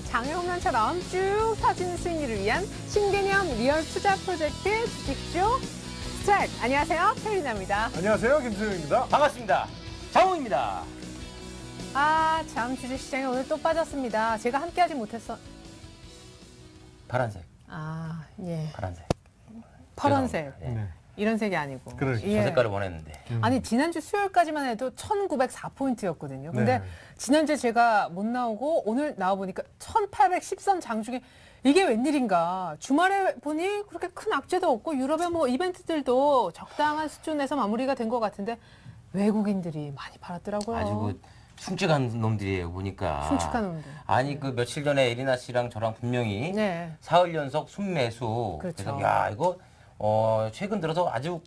장애 홈런처럼 쭉 터지는 승리를 위한 신개념 리얼 투자 프로젝트 주식쇼 스트라이크. 안녕하세요, 페리나입니다. 안녕하세요, 김수영입니다. 반갑습니다. 장홍입니다. 참 주식시장에 오늘 또 빠졌습니다. 제가 함께하지 못했어. 파란색. 예. 파란색. 파란색. 네. 네. 이런 색이 아니고. 그러니까. 저 색깔을 원했는데. 아니, 지난주 수요일까지만 해도 1904포인트였거든요. 근데 네. 지난주에 제가 못 나오고 오늘 나와보니까 1810선 장중에 이게 웬일인가. 주말에 보니 그렇게 큰 악재도 없고 유럽의 뭐 이벤트들도 적당한 수준에서 마무리가 된 것 같은데 외국인들이 많이 팔았더라고요. 아주 그 흉측한 놈들이에요, 보니까. 흉측한 놈들. 아니, 그 며칠 전에 에리나 씨랑 저랑 분명히 네. 사흘 연속 순매수. 그렇죠. 그래서 야, 이거 최근 들어서 아주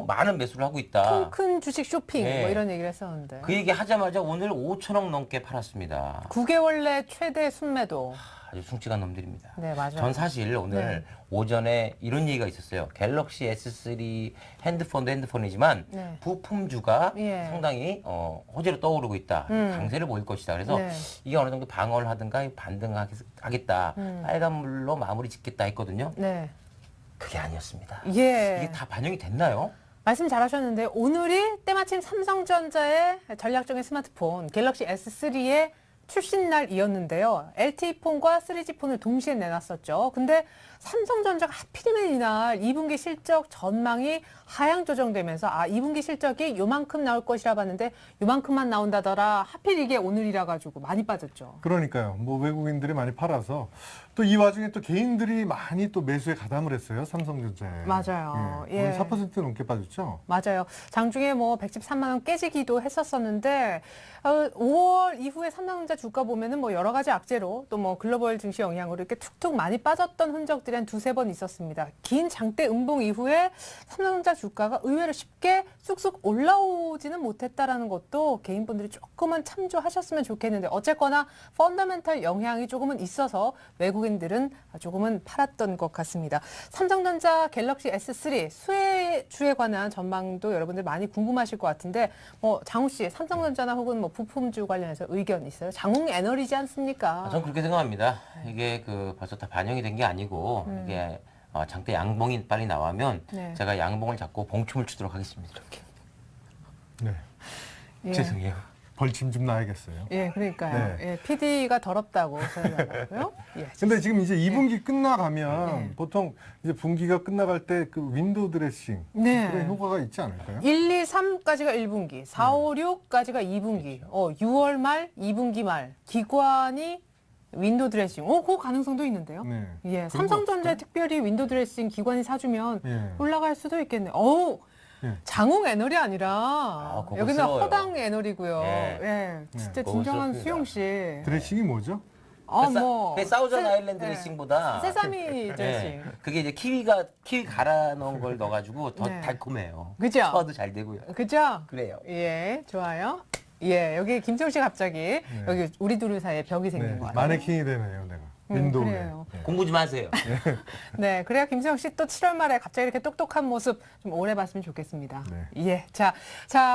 많은 매수를 하고 있다. 큰 주식 쇼핑 네. 뭐 이런 얘기를 했었는데. 그 얘기 하자마자 오늘 5천억 넘게 팔았습니다. 9개월 내 최대 순매도. 아주 흉측한 놈들입니다. 네, 맞아요. 전 사실 오늘 오전에 이런 얘기가 있었어요. 갤럭시 S3 핸드폰도 핸드폰이지만 네. 부품주가 예. 상당히 호재로 떠오르고 있다. 강세를 보일 것이다. 그래서 네. 이게 어느 정도 방어를 하든가 반등하겠다. 빨간물로 마무리 짓겠다 했거든요. 네. 그게 아니었습니다. 예. 이게 다 반영이 됐나요? 말씀 잘하셨는데 오늘이 때마침 삼성전자의 전략적인 스마트폰 갤럭시 S3의 출신 날이었는데요. LTE폰과 3G폰을 동시에 내놨었죠. 근데 삼성전자가 하필이면 이날 2분기 실적 전망이 하향 조정되면서 2분기 실적이 요만큼 나올 것이라 봤는데 요만큼만 나온다더라. 하필 이게 오늘이라 가지고 많이 빠졌죠. 그러니까요. 뭐 외국인들이 많이 팔아서 또 이 와중에 또 개인들이 많이 또 매수에 가담을 했어요. 삼성전자에. 맞아요. 예. 오늘 4% 넘게 빠졌죠. 맞아요. 장중에 뭐 113만 원 깨지기도 했었었는데 5월 이후에 삼성전자 주가 보면은 뭐 여러 가지 악재로 또 뭐 글로벌 증시 영향으로 이렇게 툭툭 많이 빠졌던 흔적들이 한 두세 번 있었습니다. 긴 장대 음봉 이후에 삼성전자 주가가 의외로 쉽게 쑥쑥 올라오지는 못했다라는 것도 개인분들이 조금은 참조하셨으면 좋겠는데 어쨌거나 펀더멘탈 영향이 조금은 있어서 외국인들은 조금은 팔았던 것 같습니다. 삼성전자 갤럭시 S3 수혜주에 관한 전망도 여러분들 많이 궁금하실 것 같은데 뭐 장우 씨 삼성전자나 혹은 뭐 부품주 관련해서 의견 있어요? 장웅 에너지지 않습니까? 저는 그렇게 생각합니다. 이게 벌써 다 반영이 된 게 아니고 이게 장대 양봉이 빨리 나오면 네. 제가 양봉을 잡고 봉춤을 추도록 하겠습니다. 이렇게. 네. 예. 죄송해요. 벌침 좀 나야겠어요. 예, 그러니까요. 네. 예, PD가 더럽다고 전화하고요. 예. 근데 지금 이제 2분기 끝나가면 네. 보통 이제 분기가 끝나갈 때 그 윈도우 드레싱 네. 그런 효과가 있지 않을까요? 1, 2, 3까지가 1분기, 4, 5, 6까지가 2분기, 6월 말, 2분기 말, 기관이 윈도우 드레싱. 그 가능성도 있는데요. 네. 예, 그런 삼성전자에 것 특별히 윈도우 드레싱 기관이 사주면 예. 올라갈 수도 있겠네. 예. 장홍 애널이 아니라 그거 여기는 쓰러워요. 허당 애널이고요. 예. 예, 진짜 그거 진정한 쓰럽습니다. 수용 씨. 드레싱이 뭐죠? 사우전 아일랜드 드레싱보다 세사미 드레싱. 네, 그게 이제 키위 갈아 넣은 걸 넣어가지고 더 네. 달콤해요. 그죠? 소화도 잘 되고요. 그죠? 그래요. 예, 좋아요. 예, 여기 김정 씨 갑자기 여기 우리 둘 사이에 벽이 생긴 네. 것 같아요. 마네킹이 되네요, 내가. 윈도우에. 그래요. 예. 공부 좀 하세요. 네, 그래야 김수영 씨 또 7월 말에 갑자기 이렇게 똑똑한 모습 좀 오래 봤으면 좋겠습니다. 네. 예, 자,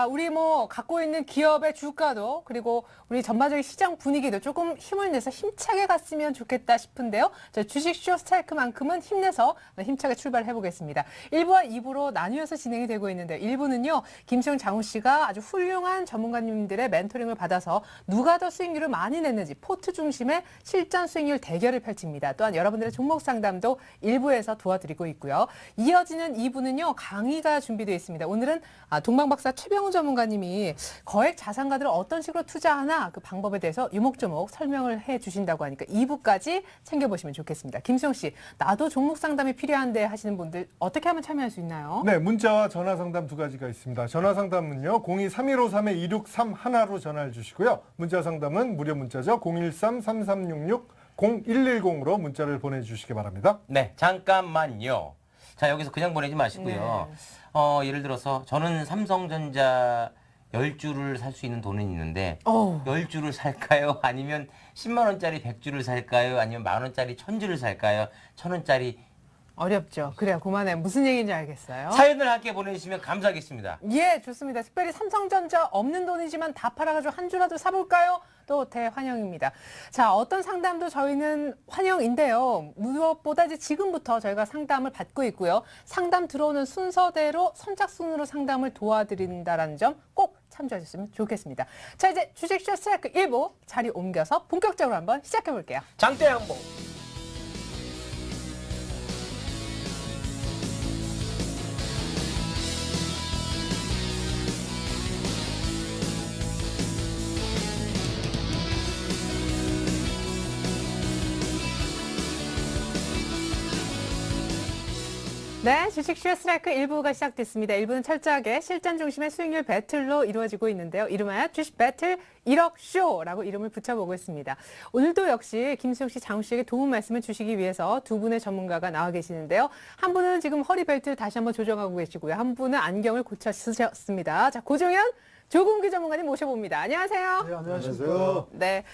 우리 뭐 갖고 있는 기업의 주가도 그리고 우리 전반적인 시장 분위기도 조금 힘을 내서 힘차게 갔으면 좋겠다 싶은데요. 자, 주식쇼 스트라이크만큼은 힘내서 힘차게 출발해 보겠습니다. 1부와 2부로 나뉘어서 진행이 되고 있는데 1부는요, 김수영 장우 씨가 아주 훌륭한 전문가님들의 멘토링을 받아서 누가 더 수익률을 많이 냈는지 포트 중심의 실전 수익률 대결을 펼칩니다. 또한 여러분들의 종목 상담도 1부에서 도와드리고 있고요. 이어지는 2부는요. 강의가 준비되어 있습니다. 오늘은 동방박사 최병훈 전문가님이 거액 자산가들을 어떤 식으로 투자하나 그 방법에 대해서 유목조목 설명을 해주신다고 하니까 2부까지 챙겨보시면 좋겠습니다. 김수영 씨, 나도 종목 상담이 필요한데 하시는 분들 어떻게 하면 참여할 수 있나요? 네, 문자와 전화 상담 두 가지가 있습니다. 전화 상담은요, 02-3153-2631로 전화를 주시고요. 문자 상담은 무료 문자죠. 013-3366-0110으로 문자를 보내주시기 바랍니다. 네, 잠깐만요. 자, 여기서 그냥 보내지 마시고요. 예를 들어서 저는 삼성전자 10주를 살 수 있는 돈은 있는데 10주를 살까요? 아니면 10만 원짜리 100주를 살까요? 아니면 만 원짜리 1000주를 살까요? 1000원짜리 어렵죠. 그래요. 그만해. 무슨 얘기인지 알겠어요. 사연을 함께 보내주시면 감사하겠습니다. 예, 좋습니다. 특별히 삼성전자 없는 돈이지만 다 팔아가지고 한 주라도 사볼까요? 또 대환영입니다. 자, 어떤 상담도 저희는 환영인데요. 무엇보다 이제 지금부터 저희가 상담을 받고 있고요. 상담 들어오는 순서대로 선착순으로 상담을 도와드린다는 점 꼭 참조해 주셨으면 좋겠습니다. 자, 이제 주식쇼 스트라이크 1부 자리 옮겨서 본격적으로 한번 시작해 볼게요. 장대 항복. 네, 주식쇼 스트라이크 1부가 시작됐습니다. 1부는 철저하게 실전 중심의 수익률 배틀로 이루어지고 있는데요. 이름하여 주식 배틀 1억 쇼라고 이름을 붙여보고 있습니다. 오늘도 역시 김수영 씨, 장우 씨에게 도움 말씀을 주시기 위해서 두 분의 전문가가 나와 계시는데요. 한 분은 지금 허리 벨트를 다시 한번 조정하고 계시고요. 한 분은 안경을 고쳐 쓰셨습니다. 자, 고종현 조금규 전문가님 모셔봅니다. 안녕하세요. 네, 안녕하세요. 네.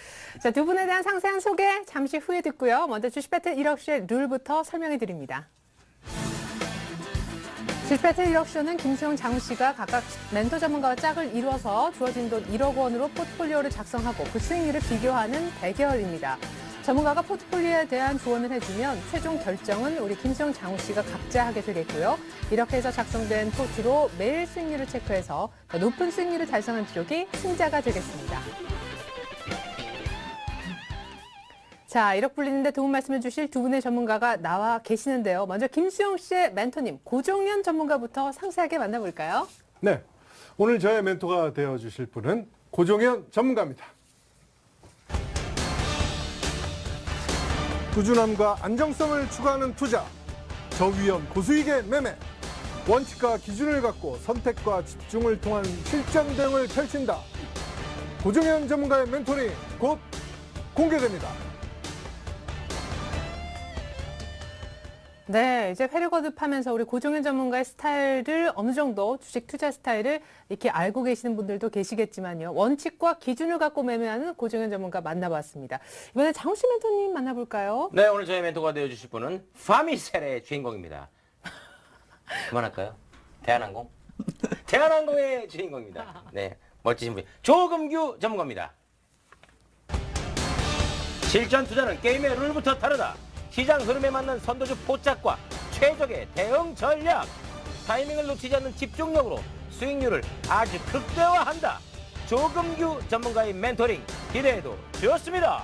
자, 두 분에 대한 상세한 소개 잠시 후에 듣고요. 먼저 주식 배틀 1억 쇼의 룰부터 설명해 드립니다. 주식배틀 1억쇼는 김수영, 장우 씨가 각각 멘토 전문가와 짝을 이뤄서 주어진 돈 1억 원으로 포트폴리오를 작성하고 그 수익률을 비교하는 대결입니다. 전문가가 포트폴리오에 대한 조언을 해주면 최종 결정은 우리 김수영, 장우 씨가 각자 하게 되겠고요. 이렇게 해서 작성된 포트로 매일 수익률을 체크해서 더 높은 수익률을 달성한 쪽이 승자가 되겠습니다. 자, 1억 불리는데 도움 말씀해 주실 두 분의 전문가가 나와 계시는데요. 먼저 김수영 씨의 멘토님, 고종현 전문가부터 상세하게 만나볼까요? 네, 오늘 저의 멘토가 되어주실 분은 고종현 전문가입니다. 꾸준함과 안정성을 추구하는 투자, 저위험 고수익의 매매, 원칙과 기준을 갖고 선택과 집중을 통한 실전 대응을 펼친다. 고종현 전문가의 멘토링 곧 공개됩니다. 네, 이제 회를 거듭하면서 우리 고종현 전문가의 스타일을 어느 정도 주식 투자 스타일을 이렇게 알고 계시는 분들도 계시겠지만요. 원칙과 기준을 갖고 매매하는 고종현 전문가 만나봤습니다. 이번에 장우 씨 멘토님 만나볼까요? 네, 오늘 저희 멘토가 되어주실 분은 파미셀의 주인공입니다. 그만할까요? 대한항공? 대한항공의 주인공입니다. 네, 멋지신 분. 조금규 전문가입니다. 실전 투자는 게임의 룰부터 다르다. 시장 흐름에 맞는 선도주 포착과 최적의 대응 전략. 타이밍을 놓치지 않는 집중력으로 수익률을 아주 극대화한다. 조금규 전문가의 멘토링 기대해도 좋습니다.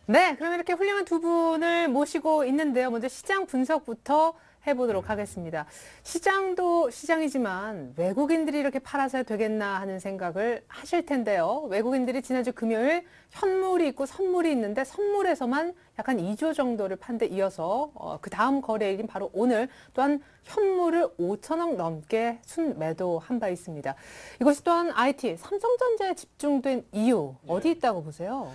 네, 그럼 이렇게 훌륭한 두 분을 모시고 있는데요. 먼저 시장 분석부터 해보도록 하겠습니다. 시장도 시장이지만 외국인들이 이렇게 팔아서 되겠나 하는 생각을 하실 텐데요. 외국인들이 지난주 금요일 현물이 있고 선물이 있는데 선물에서만 약간 2조 정도를 판 데 이어서 그 다음 거래일인 바로 오늘 또한 현물을 5천억 넘게 순매도한 바 있습니다. 이것이 또한 IT, 삼성전자에 집중된 이유 어디 있다고 보세요?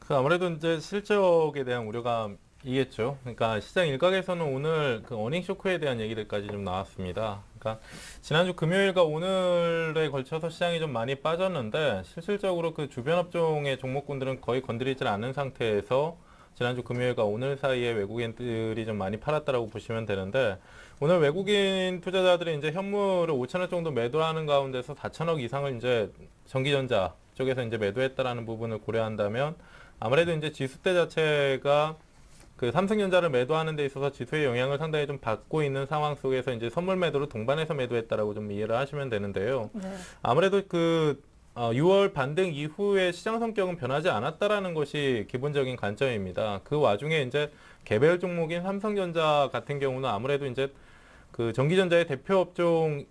아무래도 이제 실적에 대한 우려감이겠죠. 그러니까 시장 일각에서는 오늘 그 어닝 쇼크에 대한 얘기들까지 좀 나왔습니다. 그러니까 지난주 금요일과 오늘에 걸쳐서 시장이 좀 많이 빠졌는데 실질적으로 그 주변 업종의 종목군들은 거의 건드리질 않은 상태에서 지난주 금요일과 오늘 사이에 외국인들이 좀 많이 팔았다라고 보시면 되는데 오늘 외국인 투자자들이 이제 현물을 5천억 정도 매도하는 가운데서 4천억 이상을 이제 전기전자 쪽에서 이제 매도했다라는 부분을 고려한다면 아무래도 이제 지수대 자체가 그 삼성전자를 매도하는 데 있어서 지수의 영향을 상당히 좀 받고 있는 상황 속에서 이제 선물 매도를 동반해서 매도했다라고 좀 이해를 하시면 되는데요. 네. 아무래도 그 6월 반등 이후에 시장 성격은 변하지 않았다라는 것이 기본적인 관점입니다. 그 와중에 이제 개별 종목인 삼성전자 같은 경우는 아무래도 이제 그 전기전자의 대표 업종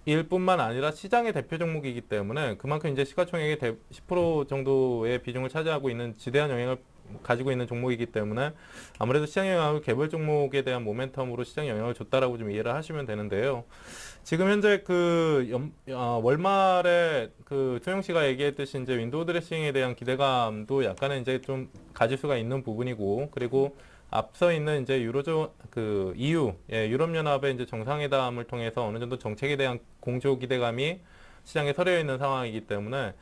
일 뿐만 아니라 시장의 대표 종목이기 때문에 그만큼 이제 시가총액의 10% 정도의 비중을 차지하고 있는 지대한 영향을 가지고 있는 종목이기 때문에 아무래도 시장 영향을 개별 종목에 대한 모멘텀으로 시장 영향을 줬다라고 좀 이해를 하시면 되는데요. 지금 현재 그 월말에 그 소영 씨가 얘기했듯이 이제 윈도우 드레싱에 대한 기대감도 약간은 이제 좀 가질 수가 있는 부분이고 그리고 앞서 있는 이제 유로존 그 EU 유럽연합의 이제 정상회담을 통해서 어느 정도 정책에 대한 공조 기대감이 시장에 서려 있는 상황이기 때문에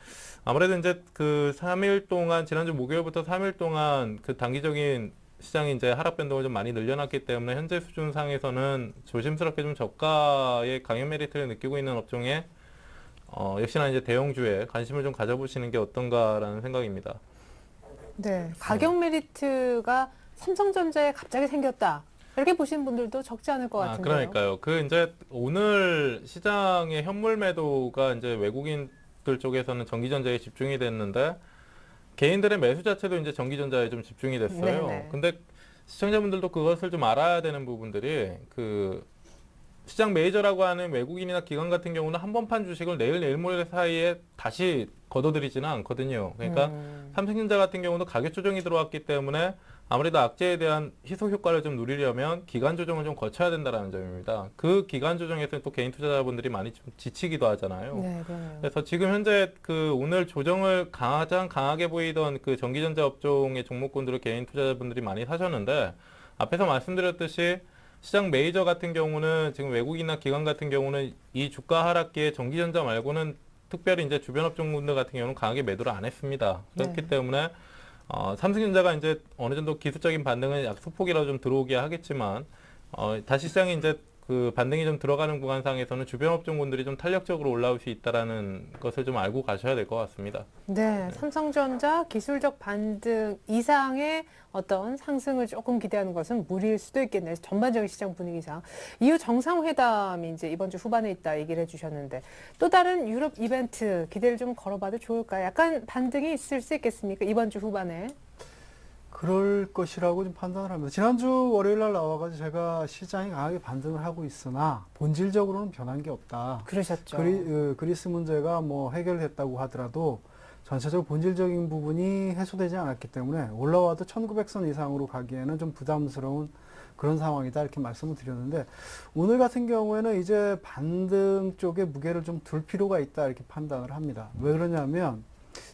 아무래도 이제 그 3일 동안 지난주 목요일부터 3일 동안 그 단기적인 시장이 이제 하락 변동을 좀 많이 늘려놨기 때문에 현재 수준상에서는 조심스럽게 좀 저가의 강연 메리트를 느끼고 있는 업종에 역시나 이제 대형주에 관심을 좀 가져보시는 게 어떤가라는 생각입니다. 네, 가격 메리트가 삼성전자에 갑자기 생겼다. 이렇게 보시는 분들도 적지 않을 것 같은데요. 그러니까요. 그 이제 오늘 시장의 현물 매도가 이제 외국인들 쪽에서는 전기전자에 집중이 됐는데 개인들의 매수 자체도 이제 전기전자에 좀 집중이 됐어요. 네네. 근데 시청자분들도 그것을 좀 알아야 되는 부분들이 그 시장 메이저라고 하는 외국인이나 기관 같은 경우는 한 번 판 주식을 내일 모레 사이에 다시 걷어들이지는 않거든요. 그러니까 삼성전자 같은 경우도 가격 조정이 들어왔기 때문에 아무래도 악재에 대한 희소 효과를 좀 누리려면 기간 조정을 좀 거쳐야 된다는 점입니다. 그 기간 조정에서 또 개인 투자자분들이 많이 좀 지치기도 하잖아요. 네, 그러네요. 그래서 지금 현재 그 오늘 조정을 가장 강하게 보이던 그 전기전자 업종의 종목군들을 개인 투자자분들이 많이 사셨는데 앞에서 말씀드렸듯이 시장 메이저 같은 경우는 지금 외국이나 기관 같은 경우는 이 주가 하락기에 전기전자 말고는 특별히 이제 주변 업종군들 같은 경우는 강하게 매도를 안 했습니다. 그렇기 네. 때문에 삼성전자가 이제 어느 정도 기술적인 반등은 약소폭이라도 좀 들어오게 하겠지만 다시 시장이 이제 그 반등이 좀 들어가는 구간상에서는 주변 업종군들이 좀 탄력적으로 올라올 수 있다라는 것을 좀 알고 가셔야 될 것 같습니다. 네, 삼성전자 기술적 반등 이상의 어떤 상승을 조금 기대하는 것은 무리일 수도 있겠네요. 전반적인 시장 분위기상. 이후 정상회담이 이제 이번 주 후반에 있다 얘기를 해주셨는데 또 다른 유럽 이벤트 기대를 좀 걸어봐도 좋을까요? 약간 반등이 있을 수 있겠습니까? 이번 주 후반에. 그럴 것이라고 좀 판단을 합니다. 지난주 월요일 날 나와가지고 제가 시장이 강하게 반등을 하고 있으나 본질적으로는 변한 게 없다. 그러셨죠. 그리스 문제가 뭐 해결됐다고 하더라도 전체적으로 본질적인 부분이 해소되지 않았기 때문에 올라와도 1900선 이상으로 가기에는 좀 부담스러운 그런 상황이다 이렇게 말씀을 드렸는데 오늘 같은 경우에는 이제 반등 쪽에 무게를 좀 둘 필요가 있다 이렇게 판단을 합니다. 왜 그러냐면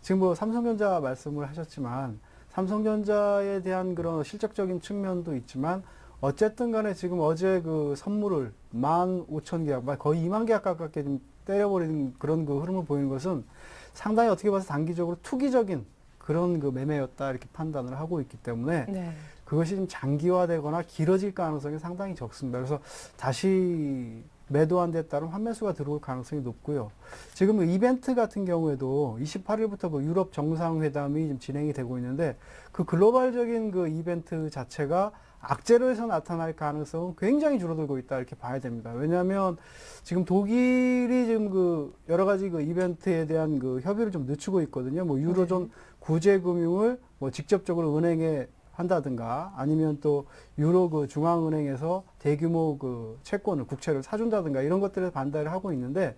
지금 뭐 삼성전자 말씀을 하셨지만 삼성전자에 대한 그런 실적적인 측면도 있지만 어쨌든 간에 지금 어제 그 선물을 15,000계약, 거의 2만 계약 가깝게 좀 때려버리는 그런 그 흐름을 보이는 것은 상당히 어떻게 봐서 단기적으로 투기적인 그런 그 매매였다 이렇게 판단을 하고 있기 때문에 네. 그것이 좀 장기화되거나 길어질 가능성이 상당히 적습니다. 그래서 다시 매도한 데 따른 환매수가 들어올 가능성이 높고요. 지금 이벤트 같은 경우에도 28일부터 그 유럽 정상회담이 좀 진행이 되고 있는데 그 글로벌적인 그 이벤트 자체가 악재로 해서 나타날 가능성은 굉장히 줄어들고 있다 이렇게 봐야 됩니다. 왜냐하면 지금 독일이 지금 그 여러 가지 그 이벤트에 대한 그 협의를 좀 늦추고 있거든요. 뭐 유로존 구제금융을 뭐 직접적으로 은행에 한다든가 아니면 또 유로 그 중앙은행에서 대규모 그 채권을 국채를 사준다든가 이런 것들에 반대를 하고 있는데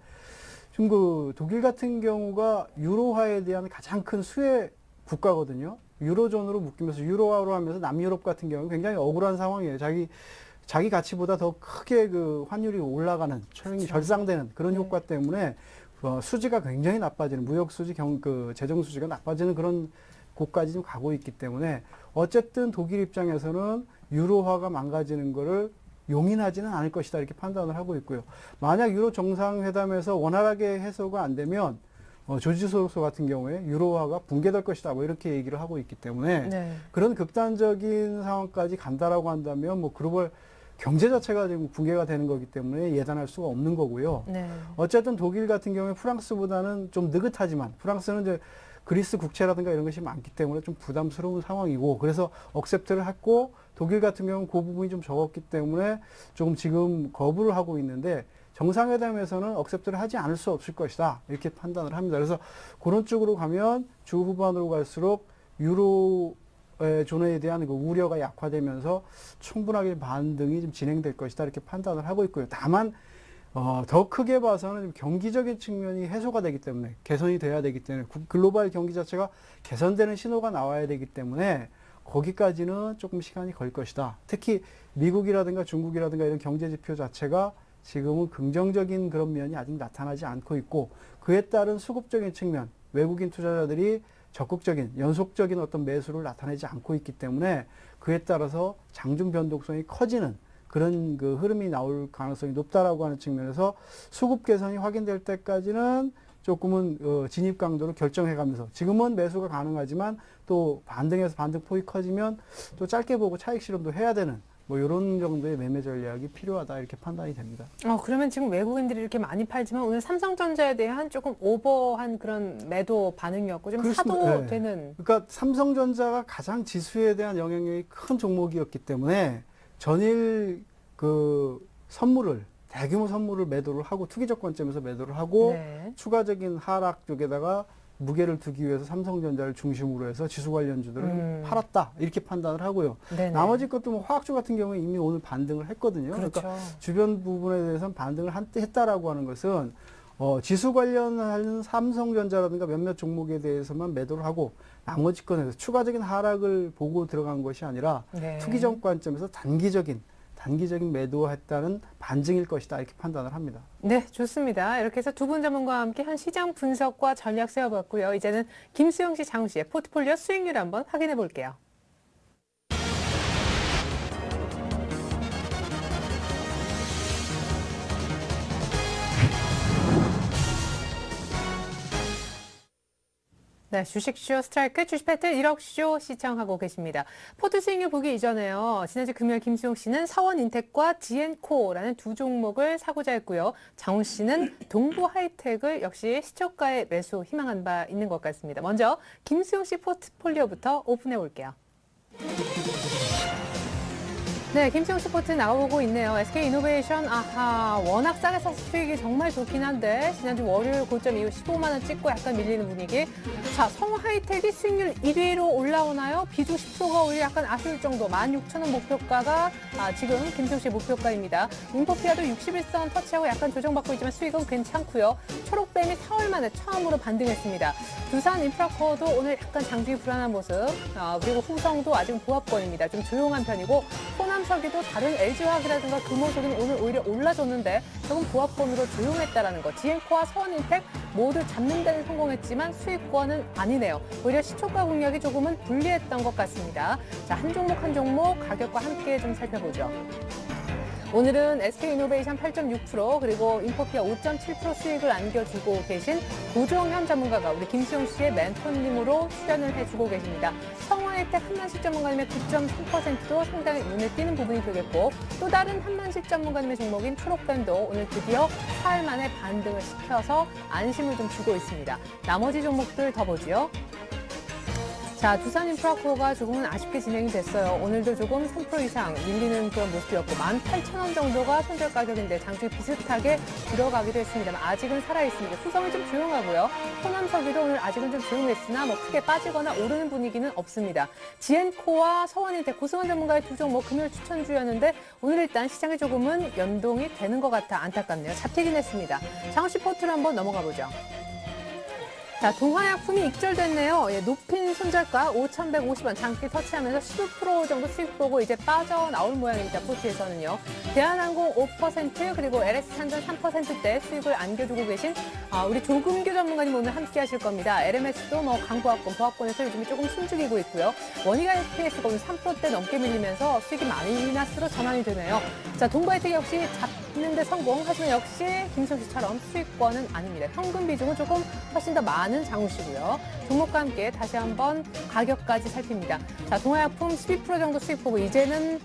지금 그 독일 같은 경우가 유로화에 대한 가장 큰 수혜 국가거든요. 유로존으로 묶이면서 유로화로 하면서 남유럽 같은 경우 굉장히 억울한 상황이에요. 자기 가치보다 더 크게 그 환율이 올라가는 절상되는 그런 효과 때문에 수지가 굉장히 나빠지는 무역 수지 그 재정 수지가 나빠지는 그런 곳까지 좀 가고 있기 때문에 어쨌든 독일 입장에서는 유로화가 망가지는 거를 용인하지는 않을 것이다 이렇게 판단을 하고 있고요. 만약 유로 정상회담에서 원활하게 해소가 안 되면 조지 소로스 같은 경우에 유로화가 붕괴될 것이다 뭐 이렇게 얘기를 하고 있기 때문에 네. 그런 극단적인 상황까지 간다라고 한다면 뭐 글로벌 경제 자체가 지금 붕괴가 되는 거기 때문에 예단할 수가 없는 거고요. 네. 어쨌든 독일 같은 경우에 프랑스보다는 좀 느긋하지만 프랑스는 이제 그리스 국채라든가 이런 것이 많기 때문에 좀 부담스러운 상황이고 그래서 억셉트를 했고 독일 같은 경우는 그 부분이 좀 적었기 때문에 조금 지금 거부를 하고 있는데 정상회담에서는 억셉트를 하지 않을 수 없을 것이다 이렇게 판단을 합니다. 그래서 그런 쪽으로 가면 주 후반으로 갈수록 유로의 존에 대한 그 우려가 약화되면서 충분하게 반등이 좀 진행될 것이다 이렇게 판단을 하고 있고요. 다만 더 크게 봐서는 좀 경기적인 측면이 해소가 되기 때문에 개선이 돼야 되기 때문에 글로벌 경기 자체가 개선되는 신호가 나와야 되기 때문에 거기까지는 조금 시간이 걸 것이다. 특히 미국이라든가 중국이라든가 이런 경제 지표 자체가 지금은 긍정적인 그런 면이 아직 나타나지 않고 있고 그에 따른 수급적인 측면, 외국인 투자자들이 적극적인 연속적인 어떤 매수를 나타내지 않고 있기 때문에 그에 따라서 장중 변동성이 커지는 그런 그 흐름이 나올 가능성이 높다라고 하는 측면에서 수급 개선이 확인될 때까지는 조금은 진입 강도를 결정해가면서 지금은 매수가 가능하지만 또 반등해서 반등 폭이 커지면 또 짧게 보고 차익 실험도 해야 되는 뭐 이런 정도의 매매 전략이 필요하다 이렇게 판단이 됩니다. 그러면 지금 외국인들이 이렇게 많이 팔지만 오늘 삼성전자에 대한 조금 오버한 그런 매도 반응이었고 좀 그렇습니다. 사도 네. 되는. 그러니까 삼성전자가 가장 지수에 대한 영향력이 큰 종목이었기 때문에 전일 그 선물을 대규모 선물을 매도를 하고 투기적 관점에서 매도를 하고 네. 추가적인 하락 쪽에다가 무게를 두기 위해서 삼성전자를 중심으로 해서 지수 관련주들을 팔았다 이렇게 판단을 하고요. 네네. 나머지 것도 뭐 화학주 같은 경우에 이미 오늘 반등을 했거든요. 그렇죠. 그러니까 주변 부분에 대해서는 반등을 했다라고 하는 것은 지수 관련한 삼성전자라든가 몇몇 종목에 대해서만 매도를 하고 나머지 건에서 추가적인 하락을 보고 들어간 것이 아니라 네. 투기적 관점에서 단기적인 매도했다는 반증일 것이다 이렇게 판단을 합니다. 네, 좋습니다. 이렇게 해서 두 분 전문가와 함께 한 시장 분석과 전략 세워봤고요. 이제는 김수영 씨, 장우 씨의 포트폴리오 수익률 한번 확인해 볼게요. 네, 주식쇼 스트라이크 주식 배틀 1억쇼 시청하고 계십니다. 포트 수익률 보기 이전에요. 지난주 금요일 김수용 씨는 서원인텍과 지앤코라는 두 종목을 사고자 했고요. 장훈 씨는 동부하이텍을 역시 시초가에 매수 희망한 바 있는 것 같습니다. 먼저 김수용 씨 포트폴리오부터 오픈해 볼게요. 네, 김수영 씨 포트 나오고 있네요. SK이노베이션, 워낙 싸게 사서 수익이 정말 좋긴 한데 지난주 월요일 고점 이후 15만 원 찍고 약간 밀리는 분위기. 자, 성우하이텍이 수익률 1위로 올라오나요? 비중 10%가 오히려 약간 아쉬울 정도. 16,000원 목표가가 지금 김수영 씨 목표가입니다. 인포피아도 61선 터치하고 약간 조정받고 있지만 수익은 괜찮고요. 초록뱀이 4월 만에 처음으로 반등했습니다. 두산 인프라코어도 오늘 약간 장중이 불안한 모습. 그리고 후성도 아직은 보합권입니다. 좀 조용한 편이고 호남석이도 다른 LG화학이라든가 금호석은 오늘 오히려 올라줬는데 조금 보합권으로 조용했다라는 거. 지앤코와 서원인텍 모두 잡는 데는 성공했지만 수익권은 아니네요. 오히려 시초가 공략이 조금은 불리했던 것 같습니다. 자, 한 종목 한 종목 가격과 함께 좀 살펴보죠. 오늘은 SK이노베이션 8.6% 그리고 인포피아 5.7% 수익을 안겨주고 계신 고종현 전문가가 우리 김수용 씨의 멘토님으로 출연을 해주고 계십니다. 성화혜택 한만식 전문가님의 9.3%도 상당히 눈에 띄는 부분이 되겠고 또 다른 한만식 전문가님의 종목인 초록뱀도 오늘 드디어 4일 만에 반등을 시켜서 안심을 좀 주고 있습니다. 나머지 종목들 더 보죠. 자, 두산 인프라코어가 조금은 아쉽게 진행이 됐어요. 오늘도 조금 3% 이상 밀리는 그런 모습이었고 18,000원 정도가 손절 가격인데 장중에 비슷하게 들어가기도 했습니다만 아직은 살아있습니다. 후성이 좀 조용하고요. 호남석이도 오늘 아직은 좀 조용했으나 뭐 크게 빠지거나 오르는 분위기는 없습니다. 지앤코와 서원인텍 고승환 전문가의 두 종목 금요일 추천주였는데 오늘 일단 시장에 조금은 연동이 되는 것 같아 안타깝네요. 잡히긴 했습니다. 장우씨 포트를 한번 넘어가 보죠. 자, 동화약품이 익절됐네요. 높인 손절가 5,150원 장기 터치하면서 15% 정도 수익 보고 이제 빠져나올 모양입니다. 포트에서는요. 대한항공 5% 그리고 LS산전 3%대 수익을 안겨주고 계신 우리 조금규 전문가님 오늘 함께 하실 겁니다. LMS도 뭐 강보합권, 보합권에서 요즘에 조금 숨죽이고 있고요. 원희가 FPS가 오늘 3%대 넘게 밀리면서 수익이 마이너스로 전환이 되네요. 자, 동부하이텍 역시 잡는 데 성공. 하지만 역시 김성 씨처럼 수익권은 아닙니다. 현금 비중은 조금 훨씬 더 많은 장우시고요. 종목과 함께 다시 한번 가격까지 살핍니다. 자, 동화약품 12% 정도 수익 보고 이제는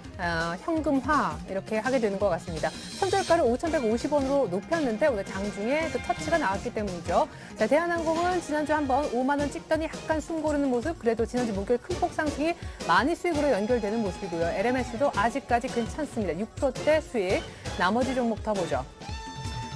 현금화 이렇게 하게 되는 것 같습니다. 손절가를 5,150원으로 높였는데 오늘 장중에 또 터치가 나왔기 때문이죠. 자, 대한항공은 지난주 한번 5만 원 찍더니 약간 숨 고르는 모습. 그래도 지난주 목요일 큰 폭 상승이 많이 수익으로 연결되는 모습이고요. LMS도 아직까지 괜찮습니다. 6%대 수익. 나머지 종목 더 보죠.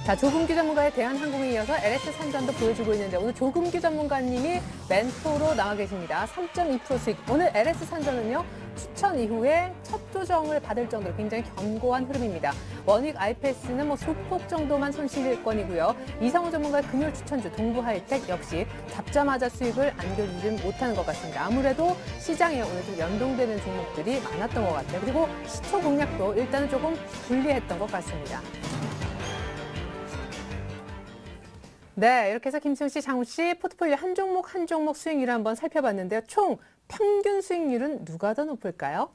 자, 조금규 전문가의 대한항공에 이어서 LS산전도 보여주고 있는데 오늘 조금규 전문가님이 멘토로 나와 계십니다. 3.2% 수익. 오늘 LS산전은요. 추천 이후에 첫 조정을 받을 정도로 굉장히 견고한 흐름입니다. 원익 IPS는 뭐 소폭 정도만 손실권이고요. 이상호 전문가의 금요일 추천주 동부하이텍 역시 잡자마자 수익을 안겨주지 못하는 것 같습니다. 아무래도 시장에 오늘 좀 연동되는 종목들이 많았던 것 같아요. 그리고 시초 공략도 일단은 조금 불리했던 것 같습니다. 네, 이렇게 해서 김수영 씨, 장우 씨 포트폴리오 한 종목 수익률을 한번 살펴봤는데요. 총 평균 수익률은 누가 더 높을까요?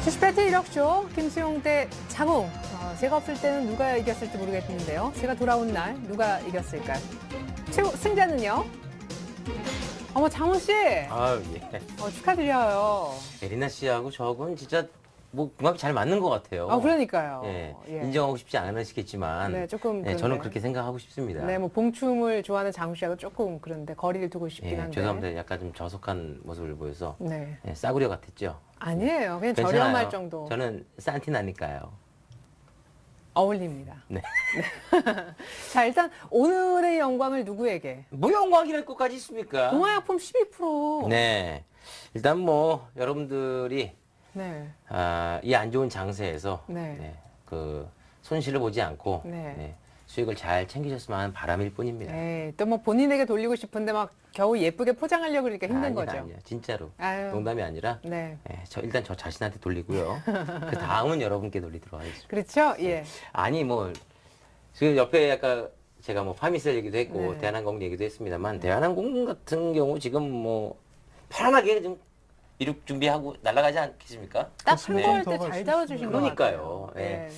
주식 배틀 1억쇼 김수용 대 장우. 제가 없을 때는 누가 이겼을지 모르겠는데요. 제가 돌아온 날 누가 이겼을까요? 승자는요? 어머, 장훈 씨. 아, 예. 축하드려요. 에리나 씨하고 저하고는 진짜 뭐 궁합이 잘 맞는 것 같아요. 그러니까요. 예. 예. 인정하고 싶지 않으시겠지만 네, 조금 예, 그런데. 저는 그렇게 생각하고 싶습니다. 네, 뭐 봉춤을 좋아하는 장훈 씨하고 조금 그런데 거리를 두고 싶긴 예, 한데. 죄송합니다. 약간 좀 저속한 모습을 보여서 네. 예, 싸구려 같았죠. 아니에요. 그냥 괜찮아요. 저렴할 정도. 저는 산티나니까요. 어울립니다. 네. 자, 일단 오늘의 영광을 누구에게? 뭐 영광이랄 것까지 있습니까? 동화약품 12%. 네. 일단 뭐 여러분들이 네. 이 안 좋은 장세에서 네. 그 손실을 보지 않고 네. 수익을 잘 챙기셨으면 하는 바람일 뿐입니다. 네. 또 뭐 본인에게 돌리고 싶은데 막 겨우 예쁘게 포장하려고 그러니까 힘든 아니야, 거죠. 아니야. 진짜로. 아유. 농담이 아니라 네. 일단 저 자신한테 돌리고요. 그 다음은 여러분께 돌리도록 하겠습니다. 그렇죠? 예. 아니 뭐 지금 옆에 아까 제가 뭐 파미셀 얘기도 했고 네. 대한항공 얘기도 했습니다만 대한항공 같은 경우 지금 뭐 편안하게 좀 이륙 준비하고 날아가지 않겠습니까? 딱 네. 한거할 더 때 갈 잘 수 다뤄주신 것 그러니까요. 같아요. 예.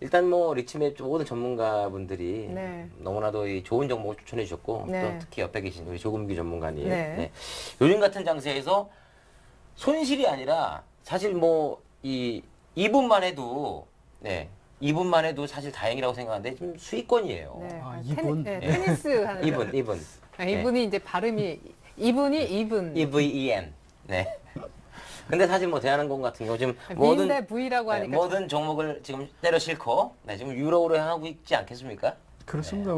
일단 뭐 리치맵 모든 전문가분들이 네. 너무나도 이 좋은 정보를 추천해 주셨고 네. 또 특히 옆에 계신 우리 조금기 전문가님 네. 요즘 같은 장세에서 손실이 아니라 사실 뭐 이 2분만 해도 2분만 해도 사실 다행이라고 생각하는데 지금 수익권이에요. 네. 아, 테니- 이분? 네, 테니스 하는 2분. 이분이 이제 발음이 이분이 이분. EVEN. 네. 근데 사실 뭐 대한항공 같은 경우 지금 모든 V인데 V라고 하니까 모든 종목을 지금 때려 싣고 지금 유로로 향하고 있지 않겠습니까? 그렇습니다.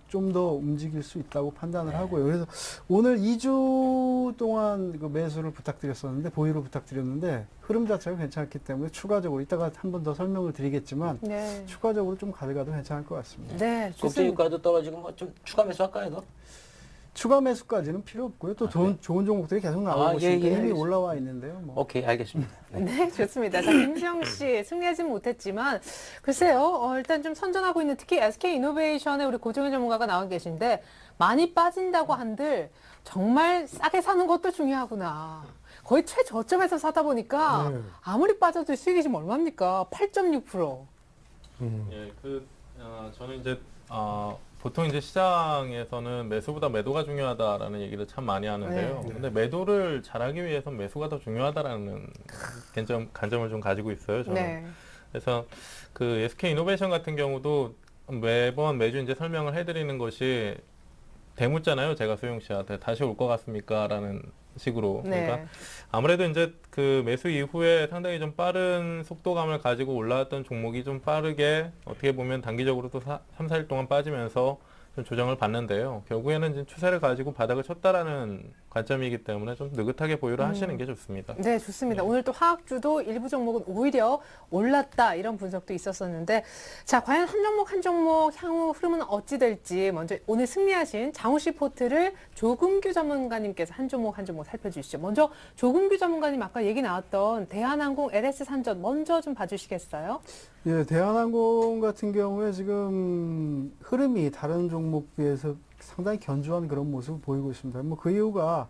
좀 더 움직일 수 있다고 판단을 하고요. 그래서 오늘 2주 동안 그 매수를 부탁드렸었는데 보유를 부탁드렸는데 흐름 자체가 괜찮기 때문에 추가적으로 이따가 한 번 더 설명을 드리겠지만 네. 추가적으로 좀 가져가도 괜찮을 것 같습니다. 네, 국제 좋습니다. 유가도 떨어지고 뭐 좀 추가 매수할까요, 더? 추가 매수까지는 필요 없고요. 또 좋은 종목들이 계속 나오고 예, 있으니까 예, 이미 알겠습니다. 올라와 있는데요. 뭐. 오케이, 알겠습니다. 네. 네, 좋습니다. 자, 김수영 씨 승리하지는 못했지만 글쎄요. 일단 좀 선전하고 있는 특히 SK 이노베이션의 우리 고정현 전문가가 나와 계신데 많이 빠진다고 한들 정말 싸게 사는 것도 중요하구나. 거의 최저점에서 사다 보니까 네. 아무리 빠져도 수익이 지금 얼마입니까? 8.6%. 예, 저는 이제 보통 이제 시장에서는 매수보다 매도가 중요하다라는 얘기를 참 많이 하는데요. 네. 근데 매도를 잘하기 위해서 매수가 더 중요하다라는 관점을 좀 가지고 있어요. 저는. 네. 그래서 그 SK 이노베이션 같은 경우도 매주 이제 설명을 해드리는 것이 대묻잖아요. 제가 수용 씨한테 다시 올 것 같습니까?라는 식으로. 네. 그러니까 아무래도 이제 그 매수 이후에 상당히 좀 빠른 속도감을 가지고 올라왔던 종목이 좀 빠르게 어떻게 보면 단기적으로 또 3, 4일 동안 빠지면서 좀 조정을 받는데요. 결국에는 지금 추세를 가지고 바닥을 쳤다라는 관점이기 때문에 좀 느긋하게 보유를 하시는 게 좋습니다. 네, 좋습니다. 오늘 또 화학주도 일부 종목은 오히려 올랐다 이런 분석도 있었었는데 자, 과연 한 종목 향후 흐름은 어찌 될지 먼저 오늘 승리하신 장우씨 포트를 조금규 전문가님께서 한 종목 살펴주시죠. 먼저 조금규 전문가님 아까 얘기 나왔던 대한항공 LS 산전 먼저 좀 봐주시겠어요? 예, 대한항공 같은 경우에 지금 흐름이 다른 종목 비해서 상당히 견조한 그런 모습을 보이고 있습니다. 뭐 그 이유가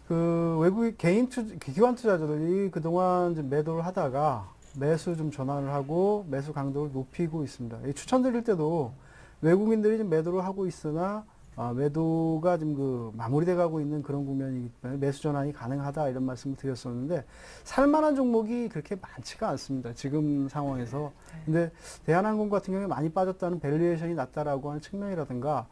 그 외국 기관 투자자들이 그동안 좀 매도를 하다가 매수 좀 전환을 하고 매수 강도를 높이고 있습니다. 추천드릴 때도 외국인들이 좀 매도를 하고 있으나 매도가 지금 그 마무리돼 가고 있는 그런 국면이기 때문에 매수 전환이 가능하다 이런 말씀을 드렸었는데 살만한 종목이 그렇게 많지가 않습니다. 지금 상황에서. 근데 대한항공 같은 경우에 많이 빠졌다는 밸류에이션이 낮다라고 하는 측면이라든가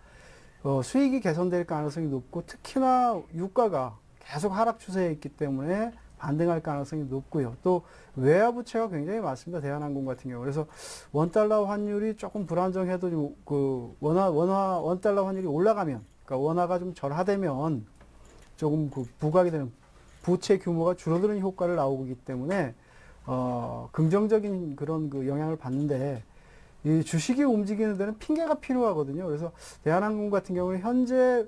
수익이 개선될 가능성이 높고 특히나 유가가 계속 하락 추세에 있기 때문에 반등할 가능성이 높고요. 또 외화 부채가 굉장히 많습니다. 대한항공 같은 경우. 그래서 원달러 환율이 조금 불안정해도 좀 그 원달러 환율이 올라가면, 그러니까 원화가 좀 절하되면 조금 그 부각이 되는 부채 규모가 줄어드는 효과를 나오기 때문에 긍정적인 그런 그 영향을 받는데 이 주식이 움직이는 데는 핑계가 필요하거든요. 그래서 대한항공 같은 경우는 현재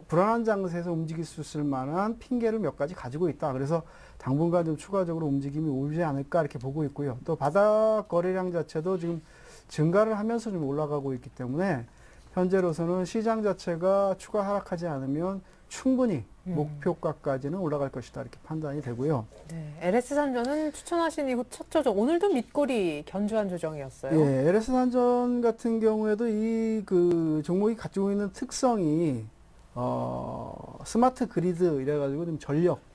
불안한 장세에서 움직일 수 있을 만한 핑계를 몇 가지 가지고 있다. 그래서 당분간 좀 추가적으로 움직임이 오지 않을까 이렇게 보고 있고요. 또 바닥 거래량 자체도 지금 증가를 하면서 좀 올라가고 있기 때문에 현재로서는 시장 자체가 추가 하락하지 않으면 충분히 목표가까지는 올라갈 것이다 이렇게 판단이 되고요. 네, LS 산전은 추천하신 이후 첫 조정 오늘도 밑거리 견조한 조정이었어요. 예, LS 산전 같은 경우에도 이 그 종목이 가지고 있는 특성이 스마트 그리드 이래가지고 좀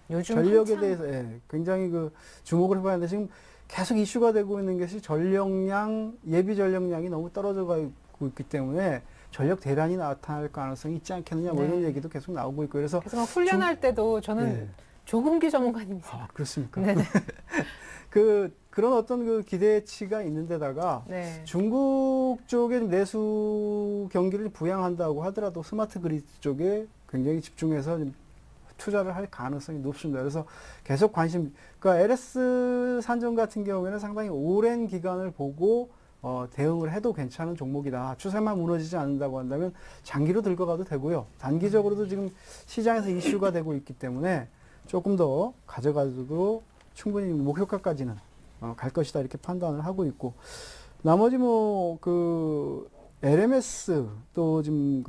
요즘 전력에 한창 대해서 굉장히 그 주목을 해봐야 하는데 지금 계속 이슈가 되고 있는 것이 전력량, 예비 전력량이 너무 떨어져 가고 있기 때문에 전력 대란이 나타날 가능성이 있지 않겠느냐 뭐 이런 네. 얘기도 계속 나오고 있고 그래서 그래서 막 훈련할 때도 저는 네. 조금기 전문가님이세요. 그렇습니까? 네네. 그런 어떤 그 기대치가 있는데다가 네. 중국 쪽에 내수 경기를 부양한다고 하더라도 스마트 그리드 쪽에 굉장히 집중해서 좀 투자를 할 가능성이 높습니다. 그래서 계속 그러니까 LS 산전 같은 경우에는 상당히 오랜 기간을 보고 대응을 해도 괜찮은 종목이다. 추세만 무너지지 않는다고 한다면 장기로 들고 가도 되고요. 단기적으로도 지금 시장에서 이슈가 되고 있기 때문에 조금 더 가져가도 충분히 목표가까지는 갈 것이다 이렇게 판단을 하고 있고 나머지 LMS 또 지금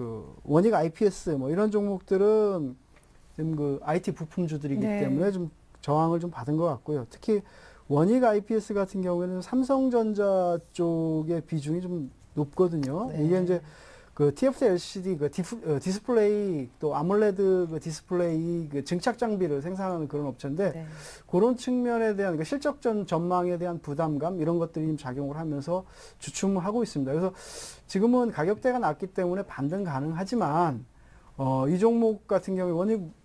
원익 IPS 뭐 이런 종목들은 지금 IT 부품주들이기 네. 때문에 좀 저항을 좀 받은 것 같고요. 특히 원익 IPS 같은 경우에는 삼성전자 쪽의 비중이 좀 높거든요. 네. 이게 이제 TFT LCD 디스플레이 또 아몰레드 디스플레이 증착 장비를 생산하는 그런 업체인데 네. 그런 측면에 대한 실적 전망에 대한 부담감 이런 것들이 좀 작용을 하면서 주춤을 하고 있습니다. 그래서 지금은 가격대가 낮기 때문에 반등 가능하지만 이 종목 같은 경우에 원익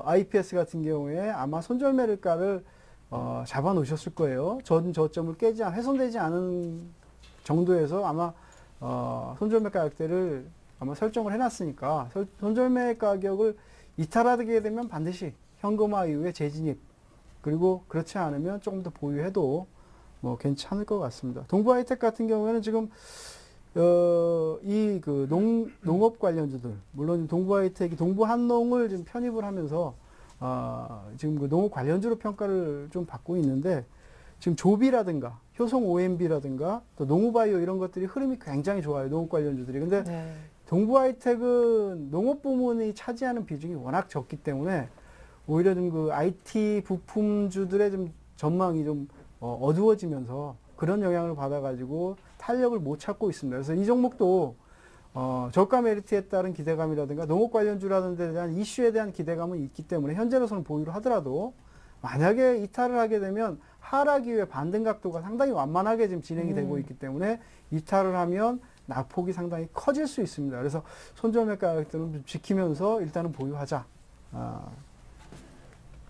IPS 같은 경우에 아마 손절매를가를 잡아 놓으셨을 거예요. 전 저점을 훼손되지 않은 정도에서 아마 손절매 가격대를 아마 설정을 해놨으니까 손절매 가격을 이탈하게 되면 반드시 현금화 이후에 재진입 그리고 그렇지 않으면 조금 더 보유해도 뭐 괜찮을 것 같습니다. 동부하이텍 같은 경우에는 지금 농업 관련주들 물론 동부하이텍이 동부한농을 지금 편입을 하면서 지금 농업 관련주로 평가를 좀 받고 있는데 지금 조비라든가 효성 OMB라든가 또 농우바이오 이런 것들이 흐름이 굉장히 좋아요. 농업 관련주들이. 근데 네. 동부하이텍은 농업 부문이 차지하는 비중이 워낙 적기 때문에 오히려 좀 IT 부품주들의 좀 전망이 좀 어두워지면서 그런 영향을 받아가지고 탄력을 못 찾고 있습니다. 그래서 이 종목도 저가 메리트에 따른 기대감이라든가 농업 관련주라는 데 대한 이슈에 대한 기대감은 있기 때문에 현재로서는 보유를 하더라도 만약에 이탈을 하게 되면 하락 이후에 반등 각도가 상당히 완만하게 지금 진행이 되고 있기 때문에 이탈을 하면 낙폭이 상당히 커질 수 있습니다. 그래서 손절매 가격들은 좀 지키면서 일단은 보유하자.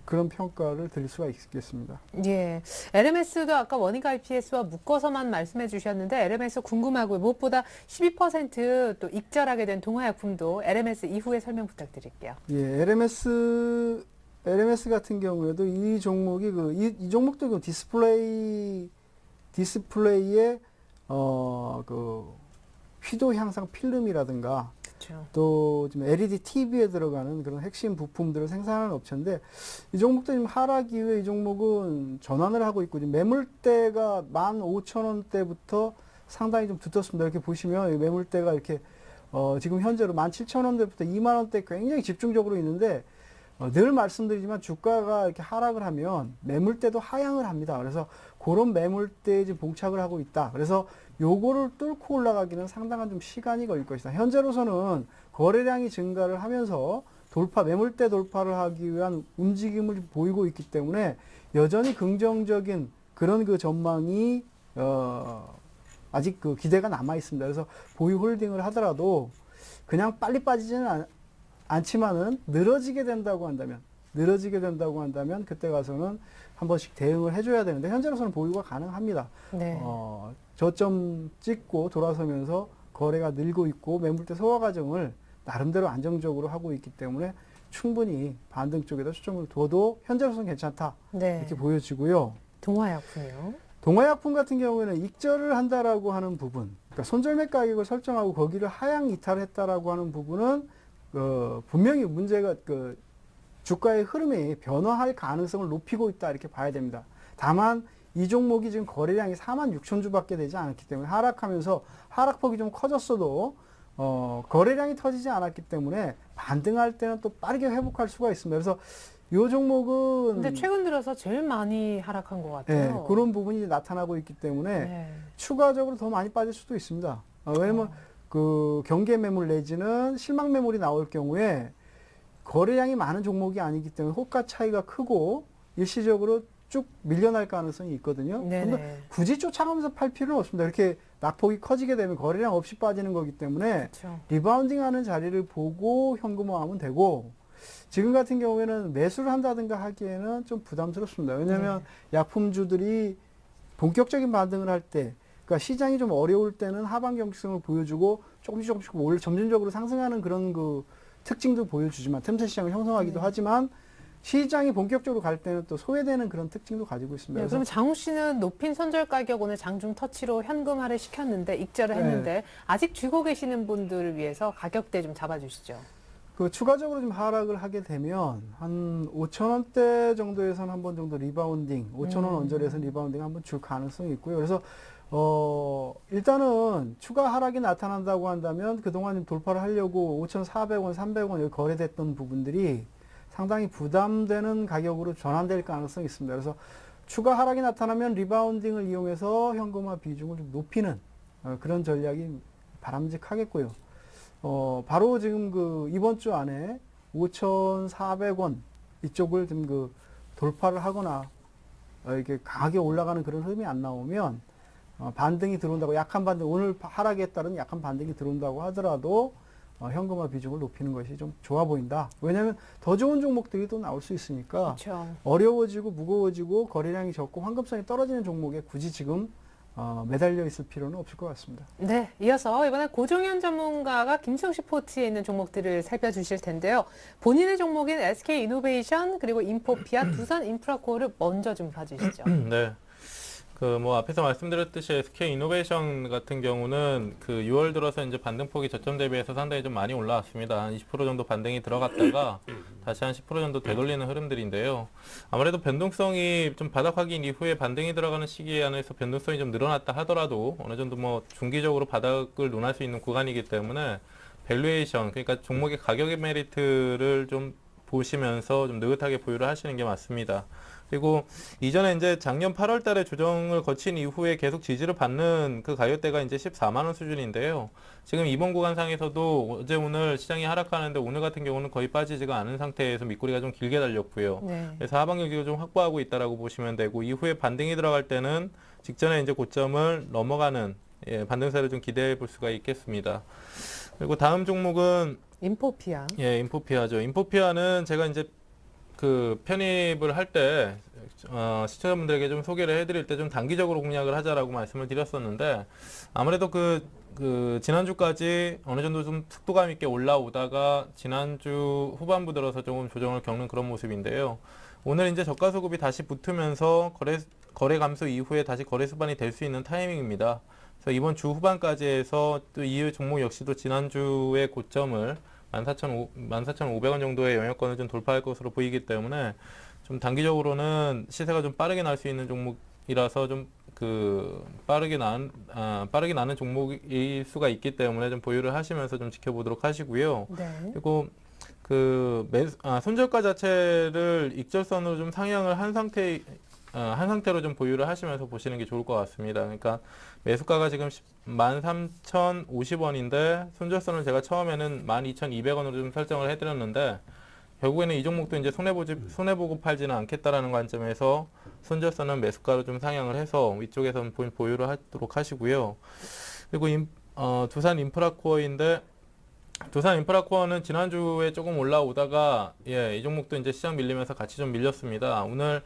그런 평가를 드릴 수가 있겠습니다. 예. LMS도 아까 원익 IPS와 묶어서만 말씀해 주셨는데 LMS 궁금하고요. 무엇보다 12%또 익절하게 된 동화약품도 LMS 이후에 설명 부탁드릴게요. 예, LMS 같은 경우에도 이 종목이 이 종목도 디스플레이에 휘도 향상 필름이라든가 그렇죠. 또 지금 LED TV에 들어가는 그런 핵심 부품들을 생산하는 업체인데 이 종목도 지금 하락 이후에 이 종목은 전환을 하고 있고 지금 매물대가 15,000원대부터 상당히 좀 붙었습니다. 이렇게 보시면 이 매물대가 이렇게 지금 현재로 17,000원대부터 2만원대 굉장히 집중적으로 있는데 늘 말씀드리지만 주가가 이렇게 하락을 하면 매물대도 하향을 합니다. 그래서 그런 매물대에 지금 봉착을 하고 있다. 그래서 요거를 뚫고 올라가기는 상당한 좀 시간이 걸릴 것이다. 현재로서는 거래량이 증가를 하면서 매물대 돌파를 하기 위한 움직임을 보이고 있기 때문에 여전히 긍정적인 그런 전망이 아직 기대가 남아 있습니다. 그래서 보유 홀딩을 하더라도 그냥 빨리 빠지지는 않지만은 늘어지게 된다고 한다면 그때 가서는 한 번씩 대응을 해줘야 되는데 현재로서는 보유가 가능합니다. 네. 저점 찍고 돌아서면서 거래가 늘고 있고 매물대 소화 과정을 나름대로 안정적으로 하고 있기 때문에 충분히 반등 쪽에다 초점을 둬도 현재로서는 괜찮다. 네. 이렇게 보여지고요. 동화약품이요. 동화약품 같은 경우에는 익절을 한다라고 하는 부분, 그러니까 손절매 가격을 설정하고 거기를 하향 이탈했다라고 하는 부분은 분명히 문제가 주가의 흐름이 변화할 가능성을 높이고 있다 이렇게 봐야 됩니다. 다만 이 종목이 지금 거래량이 46,000주밖에 되지 않았기 때문에 하락하면서 하락폭이 좀 커졌어도 거래량이 터지지 않았기 때문에 반등할 때는 또 빠르게 회복할 수가 있습니다. 그래서 이 종목은 근데 최근 들어서 제일 많이 하락한 것 같아요. 그런 부분이 나타나고 있기 때문에 네. 추가적으로 더 많이 빠질 수도 있습니다. 왜냐면 그 경계 매물 내지는 실망 매물이 나올 경우에 거래량이 많은 종목이 아니기 때문에 호가 차이가 크고 일시적으로 쭉 밀려날 가능성이 있거든요. 네네. 근데 굳이 쫓아가면서 팔 필요는 없습니다. 이렇게 낙폭이 커지게 되면 거래량 없이 빠지는 거기 때문에 그렇죠. 리바운딩하는 자리를 보고 현금화하면 되고, 지금 같은 경우에는 매수를 한다든가 하기에는 좀 부담스럽습니다. 왜냐하면 약품주들이 본격적인 반등을 할 때, 그러니까 시장이 좀 어려울 때는 하방 경직성을 보여주고 조금씩 점진적으로 상승하는 그런 그 특징도 보여주지만, 틈새 시장을 형성하기도 하지만, 시장이 본격적으로 갈 때는 또 소외되는 그런 특징도 가지고 있습니다. 네, 그럼 장우 씨는 높인 선절 가격 오늘 장중 터치로 현금화를 시켰는데, 익절을 했는데 아직 쥐고 계시는 분들을 위해서 가격대 좀 잡아주시죠. 그 추가적으로 좀 하락을 하게 되면 한 5,000원대 정도에서는 한 번 정도 리바운딩, 5,000원 언저리에서 리바운딩 한번 줄 가능성이 있고요. 그래서 일단은 추가 하락이 나타난다고 한다면 그동안 돌파를 하려고 5,400원, 300원 여기 거래됐던 부분들이 상당히 부담되는 가격으로 전환될 가능성이 있습니다. 그래서 추가 하락이 나타나면 리바운딩을 이용해서 현금화 비중을 좀 높이는 그런 전략이 바람직하겠고요. 바로 지금 그 이번 주 안에 5,400원 이쪽을 좀 그 돌파를 하거나 이렇게 강하게 올라가는 그런 흐름이 안 나오면 반등이 들어온다고, 약한 반등, 오늘 하락에 따른 약한 반등이 들어온다고 하더라도 현금화 비중을 높이는 것이 좀 좋아 보인다. 왜냐하면 더 좋은 종목들이 또 나올 수 있으니까 그렇죠. 어려워지고 무거워지고 거래량이 적고 환급성이 떨어지는 종목에 굳이 지금 매달려 있을 필요는 없을 것 같습니다. 네, 이어서 이번엔 고종현 전문가가 김성시 포트에 있는 종목들을 살펴주실 텐데요. 본인의 종목인 SK이노베이션 그리고 인포피아, 두산인프라코어를 먼저 좀 봐주시죠. 네. 그 뭐 앞에서 말씀드렸듯이 SK이노베이션 같은 경우는 그 6월 들어서 이제 반등폭이 저점 대비해서 상당히 좀 많이 올라왔습니다. 한 20% 정도 반등이 들어갔다가 다시 한 10% 정도 되돌리는 흐름들인데요. 아무래도 변동성이 좀 바닥 확인 이후에 반등이 들어가는 시기에 안에서 변동성이 좀 늘어났다 하더라도 어느 정도 뭐 중기적으로 바닥을 논할 수 있는 구간이기 때문에 밸류에이션, 그러니까 종목의 가격의 메리트를 좀 보시면서 좀 느긋하게 보유를 하시는 게 맞습니다. 그리고 이전에 이제 작년 8월 달에 조정을 거친 이후에 계속 지지를 받는 그 가격대가 이제 14만 원 수준인데요. 지금 이번 구간상에서도 어제 오늘 시장이 하락하는데 오늘 같은 경우는 거의 빠지지가 않은 상태에서 밑꼬리가 좀 길게 달렸고요. 네. 그래서 하방 경기가 좀 확보하고 있다라고 보시면 되고, 이후에 반등이 들어갈 때는 직전에 이제 고점을 넘어가는 반등세를 좀 기대해 볼 수가 있겠습니다. 그리고 다음 종목은 인포피아. 인포피아죠. 인포피아는 제가 이제 그 편입을 할 때 시청자분들에게 좀 소개를 해드릴 때 좀 단기적으로 공략을 하자라고 말씀을 드렸었는데, 아무래도 그 지난주까지 어느 정도 좀 속도감 있게 올라오다가 지난주 후반부 들어서 조금 조정을 겪는 그런 모습인데요. 오늘 이제 저가 수급이 다시 붙으면서 거래 감소 이후에 다시 거래 수반이 될 수 있는 타이밍입니다. 그래서 이번 주 후반까지 해서 또 이 종목 역시도 지난주의 고점을 14,500원 정도의 영역권을 좀 돌파할 것으로 보이기 때문에 좀 단기적으로는 시세가 좀 빠르게 날 수 있는 종목이라서 좀 그 빠르게 나는 종목일 수가 있기 때문에 좀 보유를 하시면서 좀 지켜보도록 하시고요. 네. 그리고 그 손절가 자체를 익절선으로 좀 상향을 한 상태로 좀 보유를 하시면서 보시는 게 좋을 것 같습니다. 그러니까 매수가가 지금 13,050원인데 손절선을 제가 처음에는 12,200원으로 좀 설정을 해드렸는데, 결국에는 이 종목도 이제 손해보고 팔지는 않겠다라는 관점에서 손절선은 매수가로 좀 상향을 해서 위쪽에서는 보유를 하도록 하시고요. 그리고 두산 인프라코어인데, 두산 인프라코어는 지난주에 조금 올라오다가 이 종목도 이제 시장 밀리면서 같이 좀 밀렸습니다. 오늘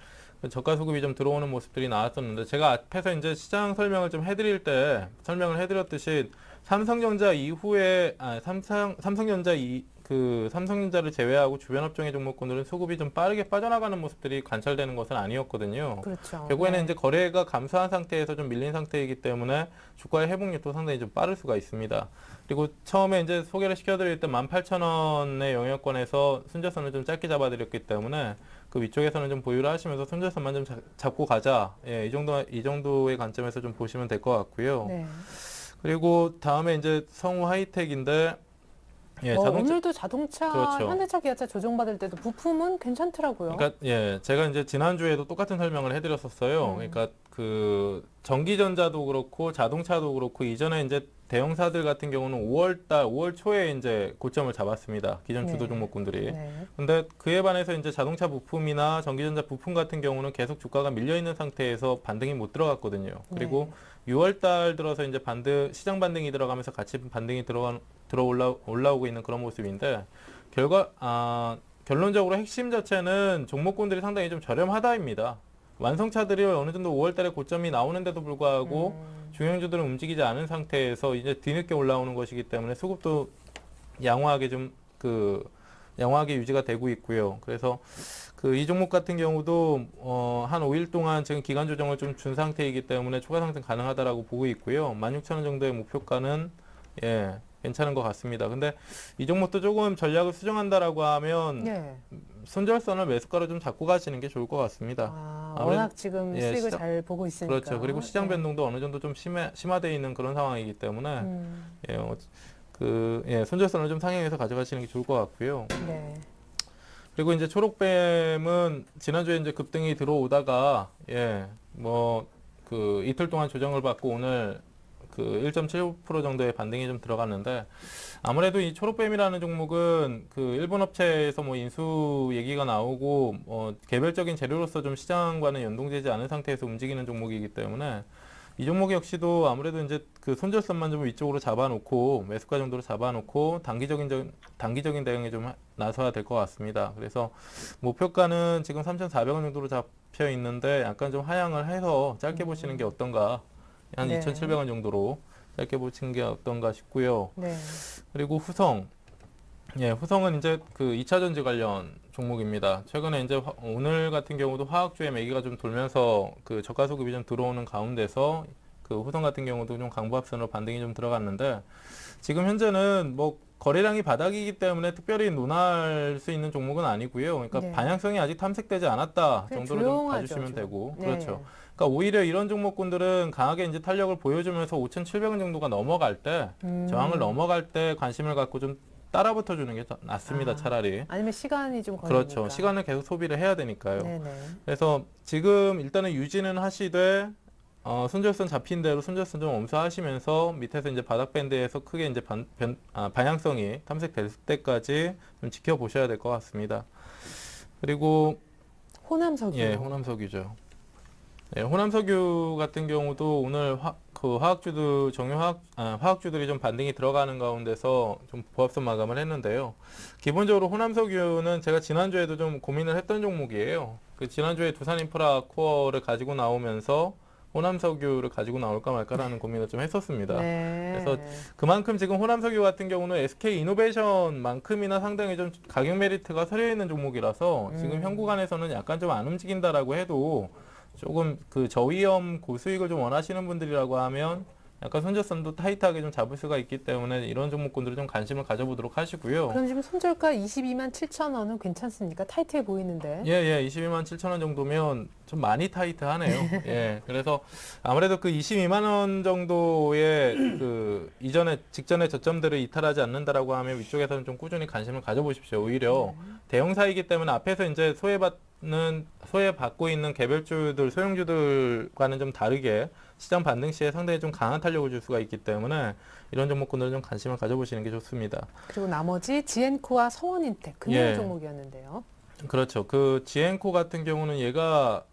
저가 수급이 좀 들어오는 모습들이 나왔었는데, 제가 앞에서 이제 시장 설명을 좀 해드릴 때 설명을 해드렸듯이 삼성전자 이후에 삼성전자를 제외하고 주변 업종의 종목군들은 수급이 좀 빠르게 빠져나가는 모습들이 관찰되는 것은 아니었거든요. 그렇죠. 결국에는 네. 이제 거래가 감소한 상태에서 좀 밀린 상태이기 때문에 주가의 회복률도 상당히 좀 빠를 수가 있습니다. 그리고 처음에 이제 소개를 시켜드릴 때 18,000원의 영역권에서 손절선을 좀 짧게 잡아드렸기 때문에 그 위쪽에서는 좀 보유를 하시면서 손절선만 좀 잡고 가자. 이 정도의 관점에서 좀 보시면 될 것 같고요. 네. 그리고 다음에 이제 성우 하이텍인데, 오늘도 자동차, 그렇죠. 현대차, 기아차 조정받을 때도 부품은 괜찮더라고요. 그러니까 제가 이제 지난주에도 똑같은 설명을 해드렸었어요. 그러니까 그 전기전자도 그렇고 자동차도 그렇고 이전에 이제 대형사들 같은 경우는 5월 초에 이제 고점을 잡았습니다. 기존 주도 네. 종목군들이. 네. 근데 그에 반해서 이제 자동차 부품이나 전기전자 부품 같은 경우는 계속 주가가 밀려 있는 상태에서 반등이 못 들어갔거든요. 그리고 6월 달 들어서 이제 시장 반등이 들어가면서 같이 반등이 올라오고 있는 그런 모습인데 결론적으로 핵심 자체는 종목군들이 상당히 좀 저렴하다입니다. 완성차들이 어느 정도 5월 달에 고점이 나오는데도 불구하고 중형주들은 움직이지 않은 상태에서 이제 뒤늦게 올라오는 것이기 때문에 수급도 양호하게 양호하게 유지가 되고 있고요. 그래서 이 종목 같은 경우도 한 5일 동안 지금 기간 조정을 좀 준 상태이기 때문에 추가 상승 가능하다라고 보고 있고요. 16,000원 정도의 목표가는 괜찮은 것 같습니다. 근데 이 종목도 조금 전략을 수정한다라고 하면 네. 손절선을 매수가로 좀 잡고 가시는 게 좋을 것 같습니다. 워낙 지금 예, 수익을 시장- 잘 보고 있으니까. 그렇죠. 그리고 시장 변동도 어느 정도 좀 심화되어 있는 그런 상황이기 때문에 손절선을 좀 상향해서 가져가시는 게 좋을 것 같고요. 네. 그리고 이제 초록뱀은 지난주에 이제 급등이 들어오다가 이틀 동안 조정을 받고 오늘 1.75% 정도의 반등이 좀 들어갔는데 아무래도 이 초록뱀이라는 종목은 일본 업체에서 인수 얘기가 나오고 개별적인 재료로서 좀 시장과는 연동되지 않은 상태에서 움직이는 종목이기 때문에 이 종목 역시도 아무래도 이제 손절선만 좀 위쪽으로 잡아놓고 매수가 정도로 잡아놓고 단기적인 대응에 좀 나서야 될 것 같습니다. 그래서 목표가는 지금 3,400원 정도로 잡혀 있는데 약간 좀 하향을 해서 짧게 보시는 게 어떤가, 한 네. 2,700원 정도로 짧게 보시는 게 어떤가 싶고요. 네. 그리고 후성은 이제 2차 전지 관련 종목입니다. 최근에 이제 오늘 같은 경우도 화학주의 매기가 좀 돌면서 저가 수급이 좀 들어오는 가운데서 후성 같은 경우도 좀 강보합선으로 반등이 좀 들어갔는데 지금 현재는 거래량이 바닥이기 때문에 특별히 논할 수 있는 종목은 아니고요. 그러니까 네. 방향성이 아직 탐색되지 않았다 그냥 정도로 좀 조용하죠, 봐주시면 좀. 되고 네. 그렇죠. 그러니까 오히려 이런 종목군들은 강하게 이제 탄력을 보여주면서 5,700원 정도가 넘어갈 때 저항을 넘어갈 때 관심을 갖고 좀 따라붙어 주는 게 낫습니다. 차라리. 아니면 시간이 좀 걸리니까. 그렇죠. 시간을 계속 소비를 해야 되니까요. 네네. 그래서 지금 일단은 유지는 하시되 손절선 잡힌 대로 손절선 좀 엄수하시면서 밑에서 이제 바닥 밴드에서 크게 이제 방향성이 탐색될 때까지 좀 지켜보셔야 될 것 같습니다. 그리고 호남석유. 호남석유죠. 호남석유 같은 경우도 오늘 화학주들이 좀 반등이 들어가는 가운데서 좀 보합선 마감을 했는데요. 기본적으로 호남석유는 제가 지난주에도 좀 고민을 했던 종목이에요. 지난주에 두산인프라 코어를 가지고 나오면서 호남석유를 가지고 나올까 말까라는 고민을 좀 했었습니다. 네. 그래서 그만큼 지금 호남석유 같은 경우는 SK이노베이션만큼이나 상당히 좀 가격 메리트가 서려 있는 종목이라서 지금 현 구간에서는 약간 좀 안 움직인다라고 해도 조금 저위험 고수익을 좀 원하시는 분들이라고 하면 약간 손절선도 타이트하게 좀 잡을 수가 있기 때문에 이런 종목군들을 좀 관심을 가져보도록 하시고요. 그럼 지금 손절가 22만 7천 원은 괜찮습니까? 타이트해 보이는데. 22만 7천 원 정도면 좀 많이 타이트하네요. 그래서 아무래도 22만 원 정도의 직전의 저점들을 이탈하지 않는다라고 하면 위쪽에서는 좀 꾸준히 관심을 가져보십시오. 오히려 대형사이기 때문에 앞에서 이제 소외받고 있는 개별주들, 소형주들과는 좀 다르게 시장 반등 시에 상당히 좀 강한 탄력을 줄 수가 있기 때문에 이런 종목군들은 좀 관심을 가져보시는 게 좋습니다. 그리고 나머지 지엔코와 서원인텍 금융 종목이었는데요. 그렇죠. 지엔코 같은 경우는 얘가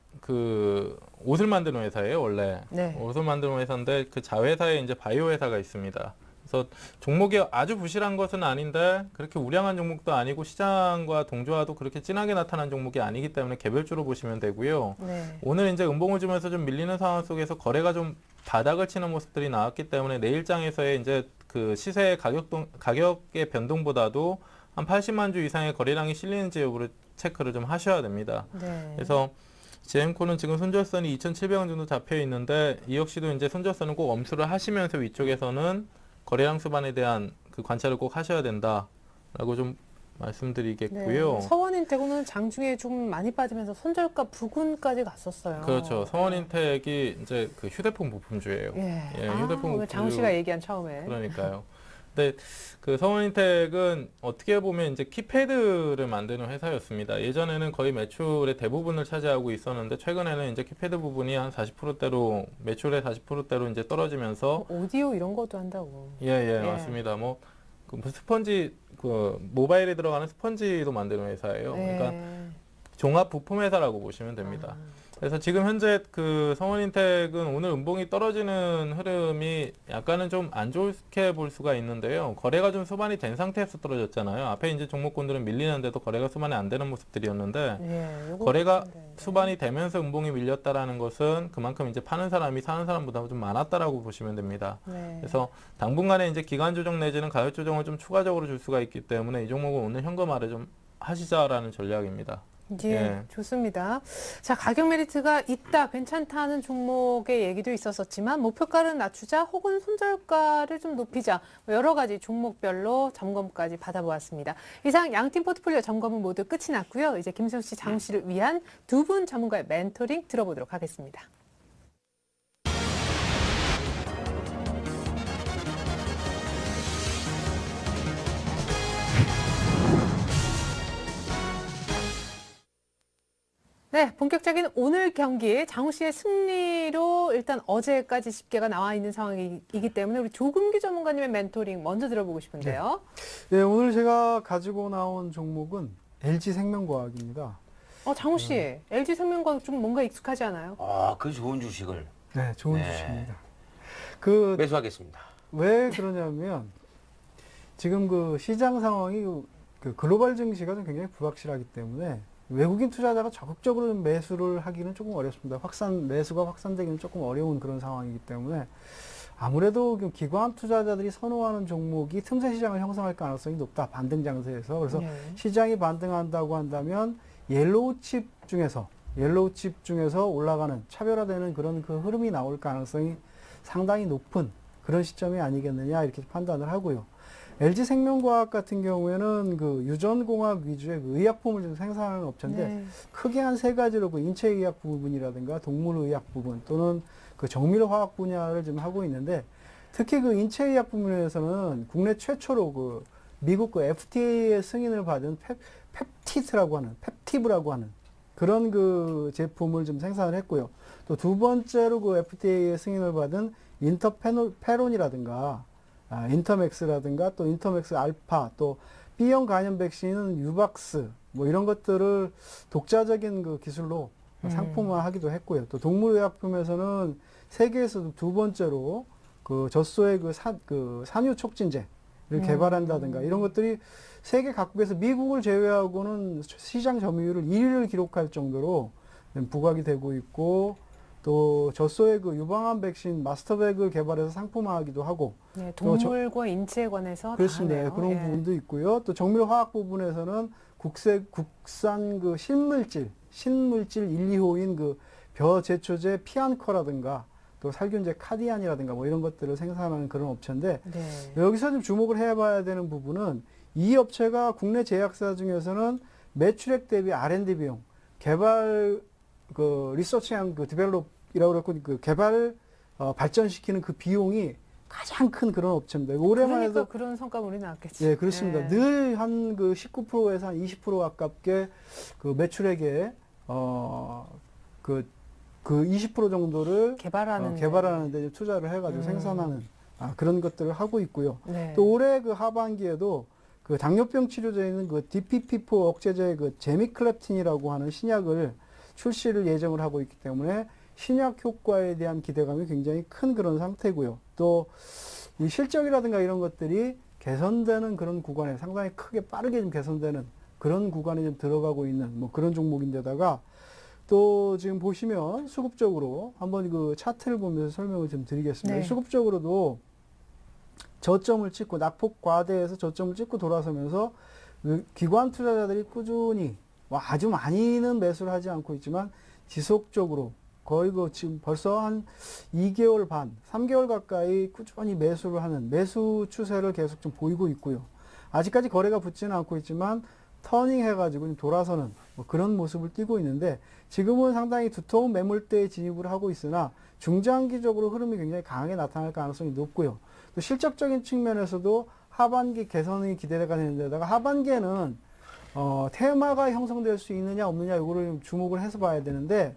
옷을 만드는 회사예요, 원래. 네. 옷을 만드는 회사인데 자회사에 이제 바이오 회사가 있습니다. 그래서 종목이 아주 부실한 것은 아닌데 그렇게 우량한 종목도 아니고 시장과 동조화도 그렇게 진하게 나타난 종목이 아니기 때문에 개별주로 보시면 되고요. 네. 오늘 이제 음봉을 주면서 좀 밀리는 상황 속에서 거래가 좀 바닥을 치는 모습들이 나왔기 때문에 내일장에서의 이제 시세의 가격의 변동보다도 한 80만 주 이상의 거래량이 실리는지 여부를 체크를 좀 하셔야 됩니다. 네. 그래서 지엠코는 지금 손절선이 2,700원 정도 잡혀 있는데 이 역시도 이제 손절선은 꼭 엄수를 하시면서 위쪽에서는 거래량 수반에 대한 관찰을 꼭 하셔야 된다라고 좀 말씀드리겠고요. 네. 서원인텍은 장중에 좀 많이 빠지면서 손절가 부근까지 갔었어요. 그렇죠. 서원인텍이 이제 휴대폰 부품주예요. 예. 휴대폰 오늘 장 부품주. 씨가 얘기한 처음에. 그러니까요. 근데 그 성원인텍은 어떻게 보면 이제 키패드를 만드는 회사였습니다. 예전에는 거의 매출의 대부분을 차지하고 있었는데 최근에는 이제 키패드 부분이 한 40%대로 매출의 40%대로 이제 떨어지면서 오디오 이런 것도 한다고. 예, 예. 맞습니다. 뭐 그 스펀지 그 모바일에 들어가는 스펀지도 만드는 회사예요. 그러니까 네. 종합 부품 회사라고 보시면 됩니다. 그래서 지금 현재 그 성원인텍은 오늘 음봉이 떨어지는 흐름이 약간은 좀 안 좋게 볼 수가 있는데요. 거래가 좀 수반이 된 상태에서 떨어졌잖아요. 앞에 이제 종목군들은 밀리는데도 거래가 수반이 안 되는 모습들이었는데 예, 요거 거래가 보시면 되는데. 수반이 되면서 음봉이 밀렸다라는 것은 그만큼 이제 파는 사람이 사는 사람보다 좀 많았다라고 보시면 됩니다. 네. 그래서 당분간에 이제 기간 조정 내지는 가격 조정을 좀 추가적으로 줄 수가 있기 때문에 이 종목은 오늘 현금화를 좀 하시자라는 전략입니다. 예, 예. 좋습니다. 자, 가격 메리트가 있다, 괜찮다는 종목의 얘기도 있었었지만 목표가를 낮추자 혹은 손절가를 좀 높이자 여러 가지 종목별로 점검까지 받아보았습니다. 이상 양팀 포트폴리오 점검은 모두 끝이 났고요. 이제 김수영 씨, 장우 씨를 위한 두 분 전문가의 멘토링 들어보도록 하겠습니다. 네, 본격적인 오늘 경기 장우 씨의 승리로 일단 어제까지 집계가 나와 있는 상황이기 때문에 우리 조금기 전문가님의 멘토링 먼저 들어보고 싶은데요. 네, 오늘 제가 가지고 나온 종목은 LG생명과학입니다. 장우 씨, LG생명과학 좀 뭔가 익숙하지 않아요? 아, 그 좋은 주식을 네, 좋은 네. 주식입니다. 매수하겠습니다. 왜 그러냐면 지금 그 시장 상황이 그 글로벌 증시가 좀 굉장히 불확실하기 때문에 외국인 투자자가 적극적으로 매수를 하기는 조금 어렵습니다. 매수가 확산되기는 조금 어려운 그런 상황이기 때문에 아무래도 기관 투자자들이 선호하는 종목이 틈새 시장을 형성할 가능성이 높다. 반등 장세에서. 그래서 네. 시장이 반등한다고 한다면 옐로우 칩 중에서 올라가는 차별화되는 그런 그 흐름이 나올 가능성이 상당히 높은 그런 시점이 아니겠느냐 이렇게 판단을 하고요. LG생명과학 같은 경우에는 그 유전공학 위주의 그 의약품을 좀 생산하는 업체인데 네. 크게 한 세 가지로 그 인체의학 부분이라든가 동물의학 부분 또는 그 정밀화학 분야를 좀 하고 있는데 특히 그 인체의학 부분에서는 국내 최초로 그 미국 그 FDA의 승인을 받은 펩티브라고 하는 그런 그 제품을 좀 생산을 했고요. 또 두 번째로 그 FDA의 승인을 받은 인터페론이라든가 인터맥스라든가 또 인터맥스 알파 또 B형 간염 백신은 유박스 뭐 이런 것들을 독자적인 그 기술로 상품화하기도 했고요. 또 동물의약품에서는 세계에서도 두 번째로 그 젖소의 그 산유 촉진제를 개발한다든가 이런 것들이 세계 각국에서 미국을 제외하고는 시장 점유율을 1위를 기록할 정도로 부각이 되고 있고 또 젖소의 그 유방암 백신 마스터백을 개발해서 상품화하기도 하고 네, 동물과 인체에 관해서 그렇습니다. 다 하네요. 그런 예. 부분도 있고요. 또 정밀화학 부분에서는 국산 그 신물질 1, 2호인 그 벼제초제 피안커라든가 또 살균제 카디안이라든가 뭐 이런 것들을 생산하는 그런 업체인데 네. 여기서 좀 주목을 해봐야 되는 부분은 이 업체가 국내 제약사 중에서는 매출액 대비 R&D 비용, 개발 그 리서치 앤 그 디벨롭이라고 그랬고 그 개발 발전시키는 그 비용이 가장 큰 그런 업체입니다. 올해만 그러니까 해도 그런 성과물이 나왔겠지. 예, 그렇습니다. 네. 늘 한 그 19%에서 한 20% 가깝게 그 매출액의 그 20% 정도를 개발하는데 이제 투자를 해가지고 생산하는 그런 것들을 하고 있고요. 네. 또 올해 그 하반기에도 그 당뇨병 치료제에 있는 그 DPP4 억제제 그 제미클렙틴이라고 하는 신약을 출시를 예정을 하고 있기 때문에 신약 효과에 대한 기대감이 굉장히 큰 그런 상태고요. 또 이 실적이라든가 이런 것들이 개선되는 그런 구간에 상당히 크게 빠르게 좀 개선되는 그런 구간에 좀 들어가고 있는 뭐 그런 종목인데다가 또 지금 보시면 수급적으로 한번 그 차트를 보면서 설명을 좀 드리겠습니다. 네. 수급적으로도 저점을 찍고 낙폭 과대에서 저점을 찍고 돌아서면서 그 기관 투자자들이 꾸준히 뭐 아주 많이는 매수를 하지 않고 있지만 지속적으로 거의 그 지금 벌써 한 2개월 반, 3개월 가까이 꾸준히 매수를 하는 매수 추세를 계속 좀 보이고 있고요. 아직까지 거래가 붙지는 않고 있지만 터닝 해가지고 돌아서는 뭐 그런 모습을 띠고 있는데 지금은 상당히 두터운 매물대에 진입을 하고 있으나 중장기적으로 흐름이 굉장히 강하게 나타날 가능성이 높고요. 또 실적적인 측면에서도 하반기 개선이 기대가 되는데다가 하반기에는 테마가 형성될 수 있느냐 없느냐 이거를 주목을 해서 봐야 되는데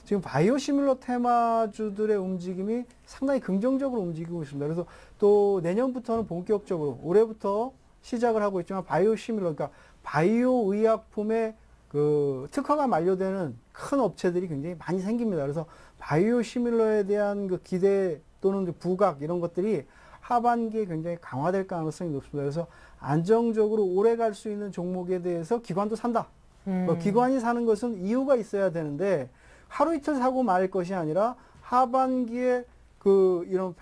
지금 바이오시밀러 테마주들의 움직임이 상당히 긍정적으로 움직이고 있습니다. 그래서 또 내년부터는 본격적으로 올해부터 시작을 하고 있지만 바이오시밀러 그러니까 바이오 의약품의 그 특허가 만료되는 큰 업체들이 굉장히 많이 생깁니다. 그래서 바이오시밀러에 대한 그 기대 또는 부각 이런 것들이 하반기에 굉장히 강화될 가능성이 높습니다. 그래서 안정적으로 오래 갈 수 있는 종목에 대해서 기관도 산다. 뭐 기관이 사는 것은 이유가 있어야 되는데 하루 이틀 사고 말 것이 아니라 하반기에 그 이런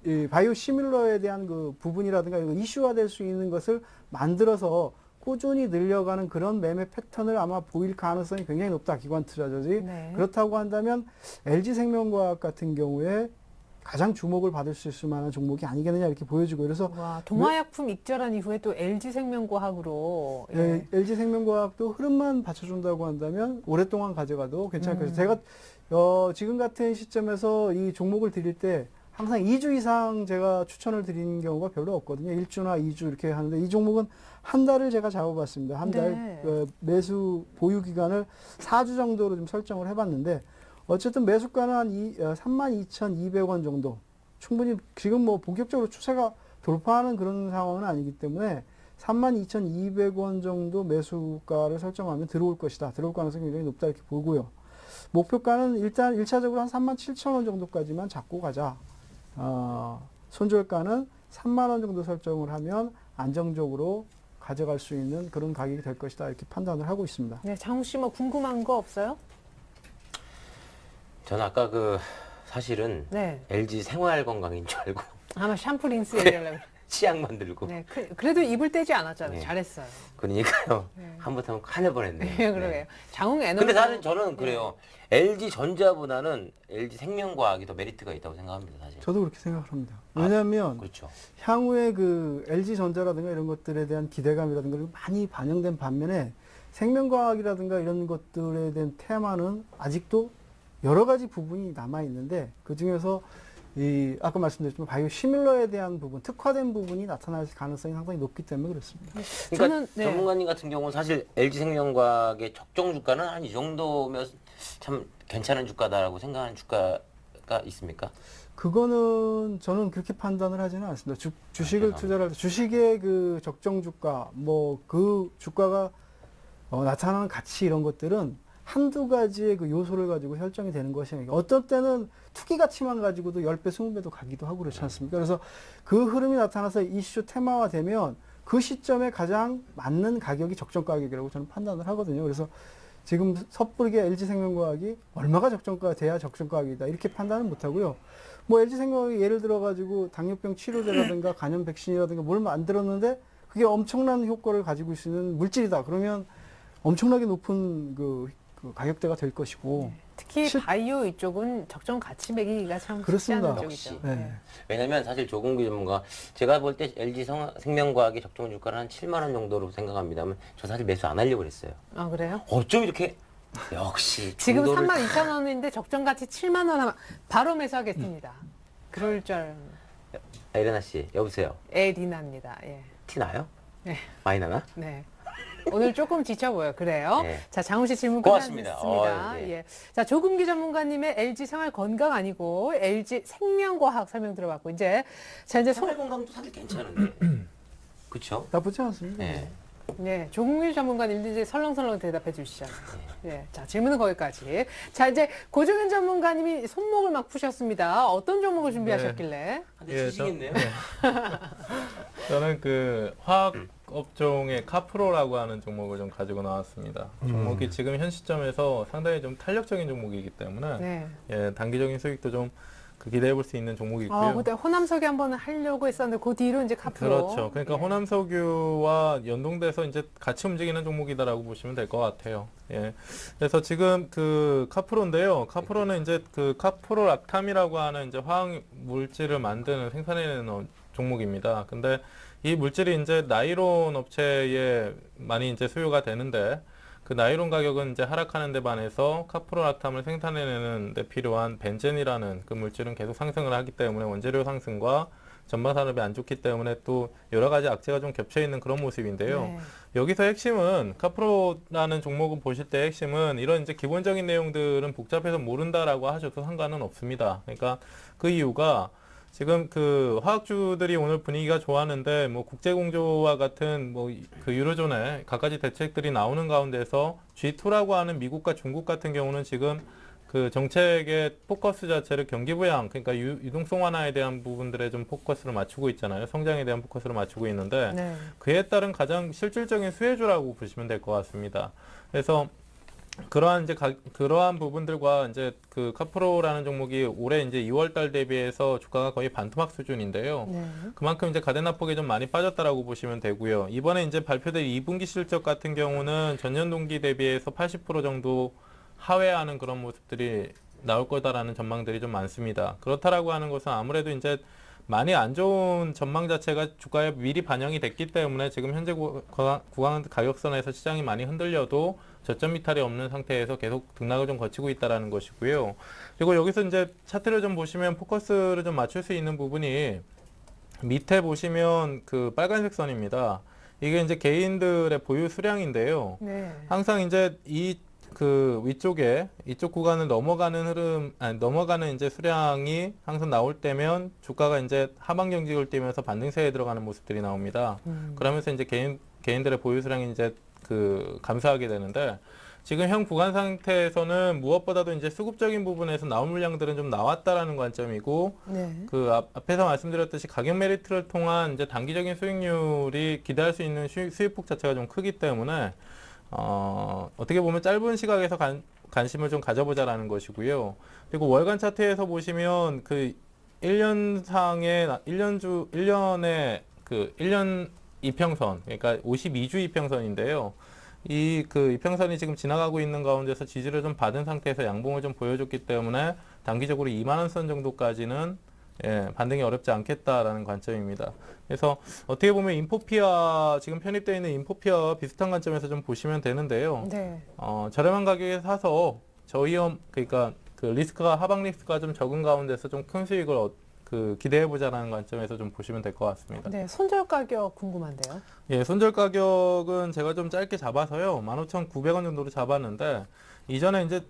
이 바이오시밀러에 대한 그 부분이라든가 이슈화 될 수 있는 것을 만들어서 꾸준히 늘려가는 그런 매매 패턴을 아마 보일 가능성이 굉장히 높다. 기관 투자자들이. 네. 그렇다고 한다면 LG생명과학 같은 경우에 가장 주목을 받을 수 있을 만한 종목이 아니겠느냐 이렇게 보여지고 그래서 와, 동화약품 익절한 이후에 또 LG생명과학으로 예. LG생명과학도 흐름만 받쳐준다고 한다면 오랫동안 가져가도 괜찮을 것같아요. 제가 지금 같은 시점에서 이 종목을 드릴 때 항상 2주 이상 제가 추천을 드리는 경우가 별로 없거든요. 1주나 2주 이렇게 하는데 이 종목은 한 달을 제가 잡아봤습니다. 한 달 네. 매수 보유 기간을 4주 정도로 좀 설정을 해봤는데 어쨌든 매수가는 한 32,200원 정도 충분히 지금 뭐 본격적으로 추세가 돌파하는 그런 상황은 아니기 때문에 32,200원 정도 매수가를 설정하면 들어올 것이다. 들어올 가능성이 굉장히 높다 이렇게 보고요. 목표가는 일단 1차적으로 한 37,000원 정도까지만 잡고 가자. 손절가는 3만 원 정도 설정을 하면 안정적으로 가져갈 수 있는 그런 가격이 될 것이다. 이렇게 판단을 하고 있습니다. 네, 장욱 씨 뭐 궁금한 거 없어요? 저는 아까 그 사실은 네. LG 생활건강인 줄 알고 아마 샴푸 린스 얘기하려고. 치약 만들고 네, 그래도 입을 떼지 않았잖아요. 네. 잘했어요. 그러니까요. 네. 한번하면 화낼 뻔했네요. 네, 그러게요. 장욱 에너지. 근데 사실 저는 그래요. LG 전자보다는 LG 생명과학이 더 메리트가 있다고 생각합니다. 사실. 저도 그렇게 생각을 합니다. 왜냐하면 그렇죠. 향후에 그 LG전자라든가 이런 것들에 대한 기대감이라든가 많이 반영된 반면에 생명과학이라든가 이런 것들에 대한 테마는 아직도 여러 가지 부분이 남아 있는데 그 중에서 이 아까 말씀드렸지만 바이오시밀러에 대한 부분, 특화된 부분이 나타날 가능성이 상당히 높기 때문에 그렇습니다. 그러니까 저는, 네. 전문가님 같은 경우는 사실 LG 생명과학의 적정 주가는 한 이 정도면 참 괜찮은 주가다라고 생각하는 주가가 있습니까? 그거는 저는 그렇게 판단을 하지는 않습니다. 주식을 투자를 할 때 주식의 그 적정 주가, 뭐 그 주가가 나타나는 가치 이런 것들은 한두 가지의 그 요소를 가지고 설정이 되는 것이 아니고 어떤 때는 투기 가치만 가지고도 10배, 20배도 가기도 하고 그렇지 않습니까? 그래서 그 흐름이 나타나서 이슈 테마화 되면 그 시점에 가장 맞는 가격이 적정 가격이라고 저는 판단을 하거든요. 그래서 지금 섣부르게 LG생명과학이 얼마가 적정가가 돼야 적정가격이다 이렇게 판단은 못하고요. 뭐 LG생명과학이 예를 들어가지고 당뇨병 치료제라든가 간염 백신이라든가 뭘 만들었는데 그게 엄청난 효과를 가지고 있는 물질이다. 그러면 엄청나게 높은 그 가격대가 될 것이고 특히 바이오 이쪽은 적정 가치 매기기가 참 쉽지 그렇습니다. 않은 역시. 쪽이죠. 네. 왜냐면 사실 조금기 전문가 제가 볼 때 LG 생명과학의 적정 주가는 한 7만 원 정도로 생각합니다만 저 사실 매수 안 하려고 그랬어요. 아, 그래요? 어쩜 이렇게 역시 지금 중도를 32,000원인데 적정 가치 7만 원 하면 바로 매수하겠습니다. 그럴 줄 알았는데. 이레나 씨 여보세요. 에리나입니다. 예. 티 나요? 네. 많이 나나? 네. 오늘 조금 지쳐 보여. 그래요. 네. 자, 장훈 씨 질문 고맙습니다. 끝났습니다. 네. 예. 자, 조금기 전문가님의 LG 생활 건강 아니고 LG 생명과학 설명 들어봤고 이제 이제 생활 건강도 사실 괜찮은데. 그렇죠? 나쁘지 않습니다. 네. 네, 조국민 전문가님도 이제 설렁설렁 대답해 주시잖아요. 네, 자, 질문은 거기까지. 자, 이제 고종현 전문가님이 손목을 막 푸셨습니다. 어떤 종목을 준비하셨길래? 근데 예, 주식이겠네요. 저는 그 화학 업종의 카프로라고 하는 종목을 좀 가지고 나왔습니다. 종목이 지금 현 시점에서 상당히 좀 탄력적인 종목이기 때문에 네. 예, 단기적인 수익도 좀 기대해 볼 수 있는 종목이고요. 아, 그때 호남석유 한번 하려고 했었는데 그 뒤로 이제 카프로. 그렇죠. 그러니까 네. 호남석유와 연동돼서 이제 같이 움직이는 종목이다라고 보시면 될 것 같아요. 예. 그래서 지금 그 카프로인데요. 카프로는 이제 그 카프로락탐이라고 하는 이제 화학 물질을 만드는 생산해내는 종목입니다. 근데 이 물질이 이제 나일론 업체에 많이 이제 수요가 되는데 그 나일론 가격은 이제 하락하는 데 반해서 카프로락탐을 생산해내는 데 필요한 벤젠이라는 그 물질은 계속 상승을 하기 때문에 원재료 상승과 전반 산업이 안 좋기 때문에 또 여러 가지 악재가 좀 겹쳐 있는 그런 모습인데요. 네. 여기서 핵심은 카프로라는 종목을 보실 때 핵심은 이런 이제 기본적인 내용들은 복잡해서 모른다라고 하셔도 상관은 없습니다. 그러니까 그 이유가 지금 그 화학주들이 오늘 분위기가 좋았는데 뭐 국제공조와 같은 뭐 그 유로존의 갖가지 대책들이 나오는 가운데서 G2라고 하는 미국과 중국 같은 경우는 지금 그 정책의 포커스 자체를 경기 부양, 그러니까 유동성 완화에 대한 부분들에 좀 포커스를 맞추고 있잖아요. 성장에 대한 포커스를 맞추고 있는데 네. 그에 따른 가장 실질적인 수혜주라고 보시면 될 것 같습니다. 그래서 그러한 부분들과 이제 그 카프로라는 종목이 올해 이제 2월 달 대비해서 주가가 거의 반토막 수준인데요. 네. 그만큼 이제 가대납폭이 좀 많이 빠졌다라고 보시면 되고요. 이번에 이제 발표될 2분기 실적 같은 경우는 전년 동기 대비해서 80% 정도 하회하는 그런 모습들이 나올 거다라는 전망들이 좀 많습니다. 그렇다라고 하는 것은 아무래도 이제 많이 안 좋은 전망 자체가 주가에 미리 반영이 됐기 때문에 지금 현재 구간 가격선에서 시장이 많이 흔들려도 저점 이탈이 없는 상태에서 계속 등락을 좀 거치고 있다라는 것이고요. 그리고 여기서 이제 차트를 좀 보시면 포커스를 좀 맞출 수 있는 부분이 밑에 보시면 그 빨간색 선입니다. 이게 이제 개인들의 보유 수량인데요. 네. 항상 이제 그 위쪽에 이쪽 구간을 넘어가는 이제 수량이 항상 나올 때면 주가가 이제 하방 경직을 띄면서 반등세에 들어가는 모습들이 나옵니다. 그러면서 이제 개인들의 보유 수량이 이제 그 감소하게 되는데 지금 현 구간 상태에서는 무엇보다도 이제 수급적인 부분에서 나올 물량들은 좀 나왔다라는 관점이고 네. 그 앞에서 말씀드렸듯이 가격 메리트를 통한 이제 단기적인 수익률이 기대할 수 있는 수익폭 자체가 좀 크기 때문에 어떻게 보면 짧은 시각에서 관심을 좀 가져보자라는 것이고요. 그리고 월간 차트에서 보시면 그 1년상의 1년의 그 1년 이평선, 그러니까 52주 이평선인데요. 그 이평선이 지금 지나가고 있는 가운데서 지지를 좀 받은 상태에서 양봉을 좀 보여줬기 때문에 단기적으로 2만 원 선 정도까지는 반등이 어렵지 않겠다라는 관점입니다. 그래서 어떻게 보면 인포피아 지금 편입되어 있는 인포피아와 비슷한 관점에서 좀 보시면 되는데요. 네. 저렴한 가격에 사서 저위험 그러니까 그 리스크가 하방 리스크가 좀 적은 가운데서 좀 큰 수익을 기대해 보자라는 관점에서 좀 보시면 될 것 같습니다. 네. 손절 가격 궁금한데요. 예, 손절 가격은 제가 좀 짧게 잡아서요. 15,900원 정도로 잡았는데 이전에 이제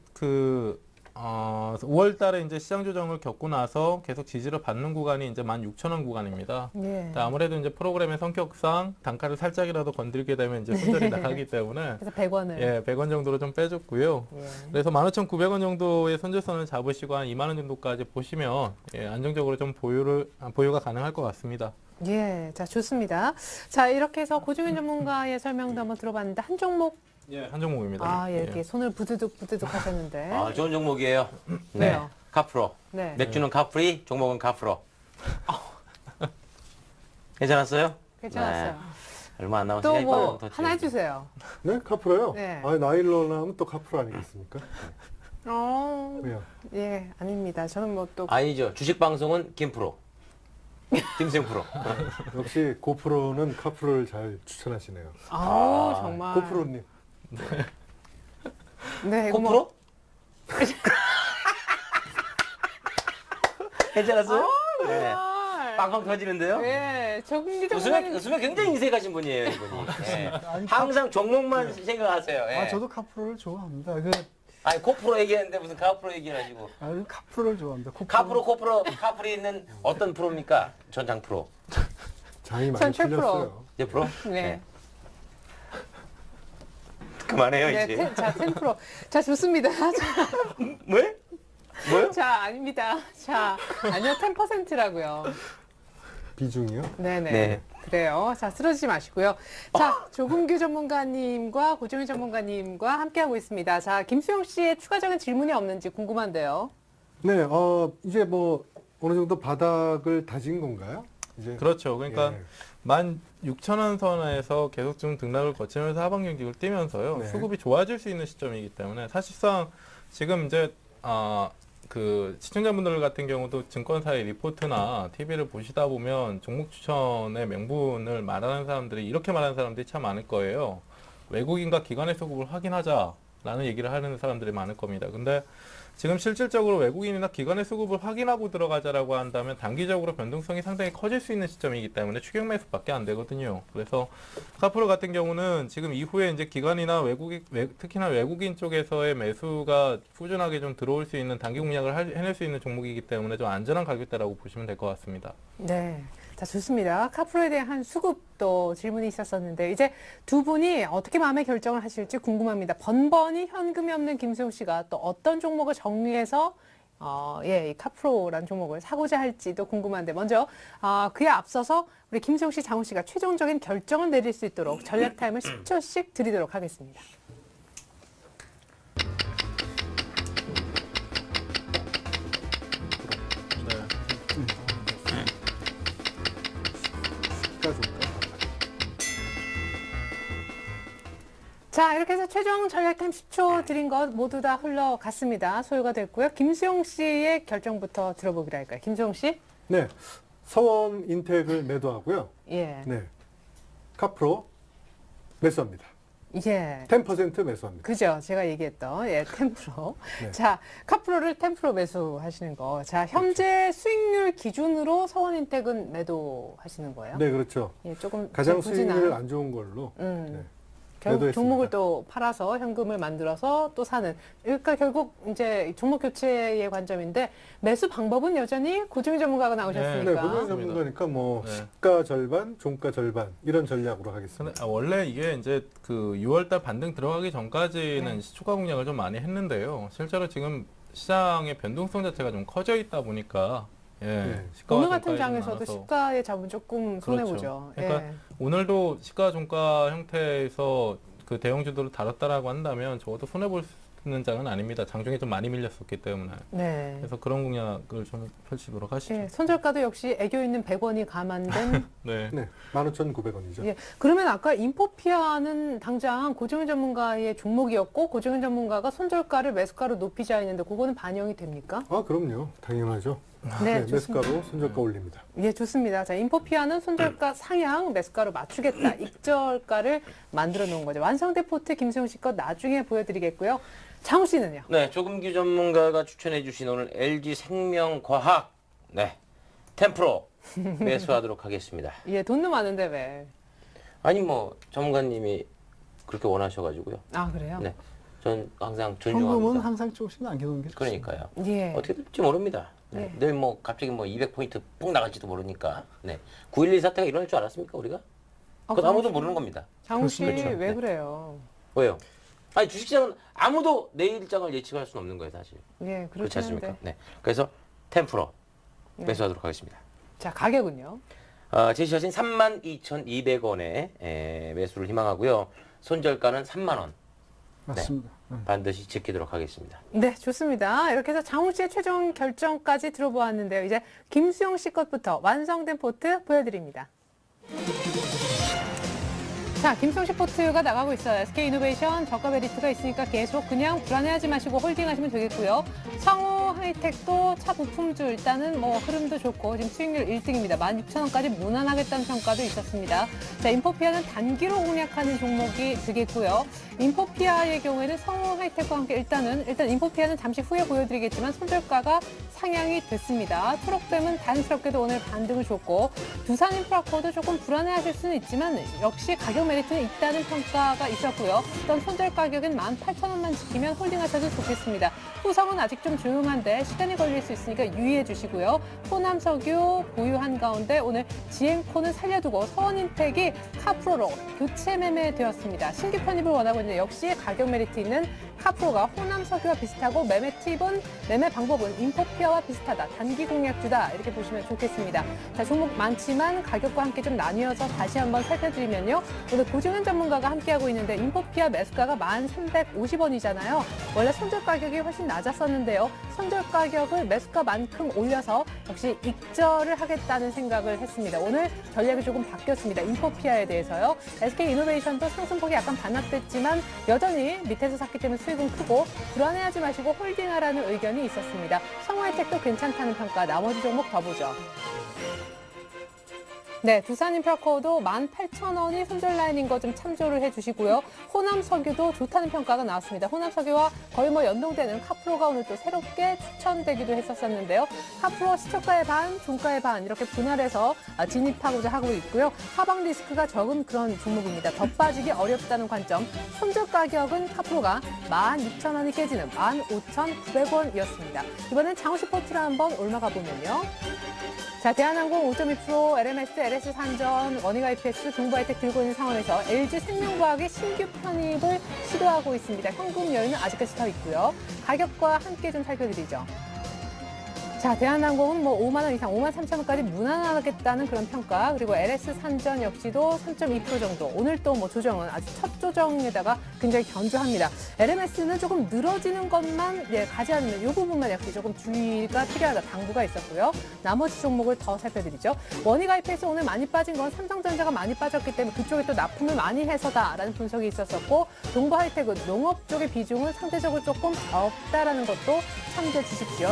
5월 달에 이제 시장 조정을 겪고 나서 계속 지지를 받는 구간이 이제 16,000원 구간입니다. 예. 아무래도 이제 프로그램의 성격상 단가를 살짝이라도 건들게 되면 이제 손절이 나가기 때문에 그래서 100원을. 예, 100원 정도로 좀 빼줬고요. 예. 그래서 15,900원 정도의 손절선을 잡으시고 한 2만 원 정도까지 보시면 안정적으로 좀 보유가 가능할 것 같습니다. 예. 자, 좋습니다. 자, 이렇게 해서 고종현 전문가의 설명도 한번 들어봤는데 한 종목 한 종목입니다. 아, 예, 이렇게 손을 부드득 하셨는데. 아, 좋은 종목이에요. 네. 왜요? 카프로. 네. 맥주는 카프리, 종목은 카프로. 괜찮았어요? 괜찮았어요. 네. 얼마 안 남았어요. 또 시간이 뭐 빠르게 더 하나 해주세요. 네? 카프로요? 네. 아니, 나일론 하면 또 카프로 아니겠습니까? 왜요? 예, 아닙니다. 저는 뭐 또. 아니죠. 주식 방송은 김프로. 김수영 프로. 역시 고프로는 카프로를 잘 추천하시네요. 아우, 정말. 고프로님. 네, 이거 뭐. 코프로? 괜찮았어요? 네. 정말. 빵빵 터지는데요? 네, 정기 웃으면 굉장히 인색하신 분이에요, 이분이. 예. 항상 종목만 생각하세요. 예. 저도 카프로를 좋아합니다. 아니, 코프로 얘기하는데 무슨 카프로 얘기하시고. 카프로를 좋아합니다. 카프로, 코프로, 카프리 있는 어떤 프로입니까? 전장 프로. 장이 많이 전 최프로. 풀렸어요. 이제 프로? 네. 그만해요, 네, 이제. 자, 10%. 자, 좋습니다. 왜? 뭐요? 자, 아닙니다. 자, 아니요, 10%라고요. 비중이요? 네네. 네. 그래요. 자, 쓰러지지 마시고요. 자, 조금규 전문가님과 고종현 전문가님과 함께하고 있습니다. 자, 김수영 씨의 추가적인 질문이 없는지 궁금한데요. 네, 이제 뭐 어느 정도 바닥을 다진 건가요? 이제 그렇죠. 그러니까 예. 16,000원 선에서 계속 좀 등락을 거치면서 하방 경직을 뛰면서요. 네. 수급이 좋아질 수 있는 시점이기 때문에 사실상 지금 이제 그 시청자분들 같은 경우도 증권사의 리포트나 TV를 보시다 보면 종목 추천의 명분을 말하는 사람들이 이렇게 말하는 사람들이 참 많을 거예요. 외국인과 기관의 수급을 확인하자. 라는 얘기를 하는 사람들이 많을 겁니다. 근데 지금 실질적으로 외국인이나 기관의 수급을 확인하고 들어가자라고 한다면 단기적으로 변동성이 상당히 커질 수 있는 시점이기 때문에 추격 매수밖에 안 되거든요. 그래서 카프로 같은 경우는 지금 이후에 이제 기관이나 특히나 외국인 쪽에서의 매수가 꾸준하게 좀 들어올 수 있는 단기 공략을 해낼 수 있는 종목이기 때문에 좀 안전한 가격대라고 보시면 될 것 같습니다. 네. 자, 좋습니다. 카프로에 대한 수급도 질문이 있었었는데 이제 두 분이 어떻게 마음의 결정을 하실지 궁금합니다. 번번이 현금이 없는 김수용 씨가 또 어떤 종목을 정리해서 이 카프로라는 종목을 사고자 할지도 궁금한데 먼저 그에 앞서서 우리 김수용 씨, 장훈 씨가 최종적인 결정을 내릴 수 있도록 전략 타임을 10초씩 드리도록 하겠습니다. 자, 이렇게 해서 최종 전략 타임 10초 드린 것 모두 다 흘러갔습니다. 소요가 됐고요. 김수용 씨의 결정부터 들어보기로 할까요? 김수용 씨? 네, 서원 인텍을 매도하고요. 예. 네, 카프로 매수합니다. 예. 10% 매수합니다. 그죠. 제가 얘기했던, 템프로. 네. 자, 카프로를 템프로 매수하시는 거. 자, 현재 수익률 기준으로 서원인텍은 매도하시는 거예요? 네, 그렇죠. 예, 조금 가장 부진한- 수익률 안 좋은 걸로. 네. 결국 매도했습니다. 종목을 또 팔아서 현금을 만들어서 또 사는. 그러니까 결국 이제 종목 교체의 관점인데 매수 방법은 여전히 고정희 전문가가 네, 나오셨으니까. 고정 전문가니까 뭐 네. 시가 절반, 종가 절반 이런 전략으로 하겠습니다. 근데 원래 이게 이제 그 6월달 반등 들어가기 전까지는 네. 추가 공략을 좀 많이 했는데요. 실제로 지금 시장의 변동성 자체가 좀 커져 있다 보니까 네. 시가와 오늘 같은 종가에 좀 장에서도 나눠서 시가의 잡은 조금 손해보죠. 그렇죠. 그러니까 오늘도 시가 종가 형태에서 그 대형주들을 다뤘다라고 한다면 적어도 손해볼 수 있는 장은 아닙니다. 장중에 좀 많이 밀렸었기 때문에. 네. 그래서 그런 공략을 좀 펼치도록 하시죠. 예, 손절가도 역시 애교 있는 100원이 감안된. 네. 네, 15,900원이죠. 예, 그러면 아까 인포피아는 당장 고정희 전문가의 종목이었고 고정희 전문가가 손절가를 매수가로 높이자 했는데 그거는 반영이 됩니까? 아, 그럼요. 당연하죠. 네, 네, 좋습니다. 매수가로 손절가 올립니다. 예, 좋습니다. 자, 인포피아는 손절가 상향, 매수가로 맞추겠다. 익절가를 만들어 놓은 거죠. 완성된 포트 김수용 씨 것 나중에 보여드리겠고요. 장우 씨는요? 네, 조금기 전문가가 추천해 주신 오늘 LG 생명과학 네, 템프로 매수하도록 하겠습니다. 예, 돈도 많은데 왜? 아니 뭐 전문가님이 그렇게 원하셔가지고요. 아, 그래요? 네, 전 항상 현금은 존중합니다. 항상 조금씩 남겨놓는 게 좋습니다. 그러니까요. 예. 어떻게 될지 모릅니다. 네. 네. 내일 뭐 갑자기 뭐 200포인트 뽕 나갈지도 모르니까. 네. 9.11 사태가 일어날 줄 알았습니까, 우리가? 그건 아무도 모르는 겁니다. 장우 씨, 그렇습니다. 왜 네. 그래요? 왜요? 아니, 주식시장은 아무도 내일 일정을 예측할 수는 없는 거예요, 사실. 예, 그렇지 그렇지 않습니까? 않은데. 네. 그래서 템프로 네. 매수하도록 하겠습니다. 자, 가격은요? 제시하신 32,200원에 매수를 희망하고요. 손절가는 3만 원. 맞습니다. 반드시 지키도록 하겠습니다. 네, 좋습니다. 이렇게 해서 장우 씨의 최종 결정까지 들어보았는데요. 이제 김수용 씨 것부터 완성된 포트 보여드립니다. 자, 김수용 씨 포트가 나가고 있어요. SK이노베이션 저가 메리트가 있으니까 계속 그냥 불안해하지 마시고 홀딩하시면 되겠고요. 성우 하이텍도 차 부품주 일단은 뭐 흐름도 좋고 지금 수익률 1등입니다. 16,000원까지 무난하겠다는 평가도 있었습니다. 자, 인포피아는 단기로 공략하는 종목이 되겠고요. 인포피아의 경우에는 성우 하이텍과 함께 일단 인포피아는 잠시 후에 보여드리겠지만 손절가가 상향이 됐습니다. 트럭뱀은 다행스럽게도 오늘 반등을 줬고 두산인프라코도 조금 불안해하실 수는 있지만 역시 가격 메리트는 있다는 평가가 있었고요. 일단 손절 가격은 18,000원만 지키면 홀딩하셔도 좋겠습니다. 후성은 아직 좀 조용한데 시간이 걸릴 수 있으니까 유의해 주시고요. 호남석유 보유한 가운데 오늘 지행코는 살려두고 서원인텍이 카프로로 교체 매매되었습니다. 신규 편입을 원하고 있는데 역시 가격 메리트 있는 카프로가 호남석유와 비슷하고 매매 팁은 매매 방법은 인포피아와 비슷하다. 단기 공략주다. 이렇게 보시면 좋겠습니다. 자, 종목 많지만 가격과 함께 좀 나뉘어서 다시 한번 살펴드리면요. 오늘 고정현 전문가가 함께하고 있는데 인포피아 매수가가 1,350원이잖아요. 원래 손절 가격이 훨씬 낮았었는데요. 손절 가격을 매수가만큼 올려서 역시 익절을 하겠다는 생각을 했습니다. 오늘 전략이 조금 바뀌었습니다. 인포피아에 대해서요. SK이노베이션도 상승폭이 약간 반납됐지만 여전히 밑에서 샀기 때문에 수익은 크고 불안해하지 마시고 홀딩하라는 의견이 있었습니다. 성화혜택도 괜찮다는 평가. 나머지 종목 더 보죠. 네, 두산인프라코어도 18,000원이 손절 라인인 거 좀 참조를 해주시고요. 호남석유도 좋다는 평가가 나왔습니다. 호남석유와 거의 뭐 연동되는 카프로가 오늘 또 새롭게 추천되기도 했었는데요. 카프로 시초가의 반, 종가의 반 이렇게 분할해서 진입하고자 하고 있고요. 하방 리스크가 적은 그런 종목입니다. 더 빠지기 어렵다는 관점. 손절 가격은 카프로가 16,000원이 깨지는 15,900원이었습니다. 이번엔 장호식 포트를 한번 올라가 보면요. 자, 대한항공 5.2%, LMS, LS 산전, 원희가 EPS, 동부하이텍 들고 있는 상황에서 LG생명과학의 신규 편입을 시도하고 있습니다. 현금 여유는 아직까지 더 있고요. 가격과 함께 좀 살펴드리죠. 자, 대한항공은 뭐 5만 원 이상, 5만 3천 원까지 무난하겠다는 그런 평가. 그리고 LS 산전 역시도 3.2% 정도. 오늘 또 뭐 조정은 아주 첫 조정에다가 굉장히 견조합니다. LMS는 조금 늘어지는 것만 가지 않는 이 부분만 역시 조금 주의가 필요하다. 당부가 있었고요. 나머지 종목을 더 살펴드리죠. 원희가 EPS 오늘 많이 빠진 건 삼성전자가 많이 빠졌기 때문에 그쪽에 또 납품을 많이 해서다라는 분석이 있었었고, 동부하이텍은 농업 쪽의 비중은 상대적으로 조금 없다라는 것도 참고해 주십시오.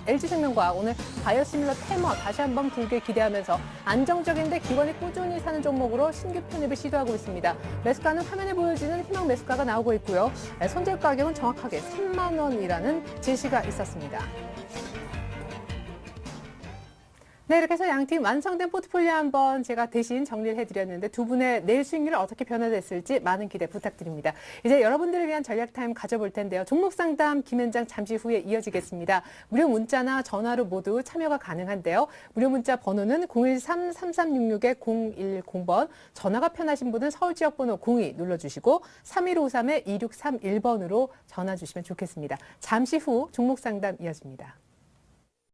LG생명과학 오늘 바이오시밀러 테머 다시 한번 불게 기대하면서 안정적인데 기관이 꾸준히 사는 종목으로 신규 편입을 시도하고 있습니다. 매수가는 화면에 보여지는 희망 매수가가 나오고 있고요. 손절 가격은 정확하게 3만 원이라는 제시가 있었습니다. 네, 이렇게 해서 양팀 완성된 포트폴리오 한번 제가 대신 정리를 해드렸는데 두 분의 내일 수익률이 어떻게 변화됐을지 많은 기대 부탁드립니다. 이제 여러분들을 위한 전략 타임 가져볼 텐데요. 종목 상담 김현장 잠시 후에 이어지겠습니다. 무료 문자나 전화로 모두 참여가 가능한데요. 무료 문자 번호는 013-3366-010번, 전화가 편하신 분은 서울 지역 번호 02 눌러주시고 3153-2631번으로 전화 주시면 좋겠습니다. 잠시 후 종목 상담 이어집니다.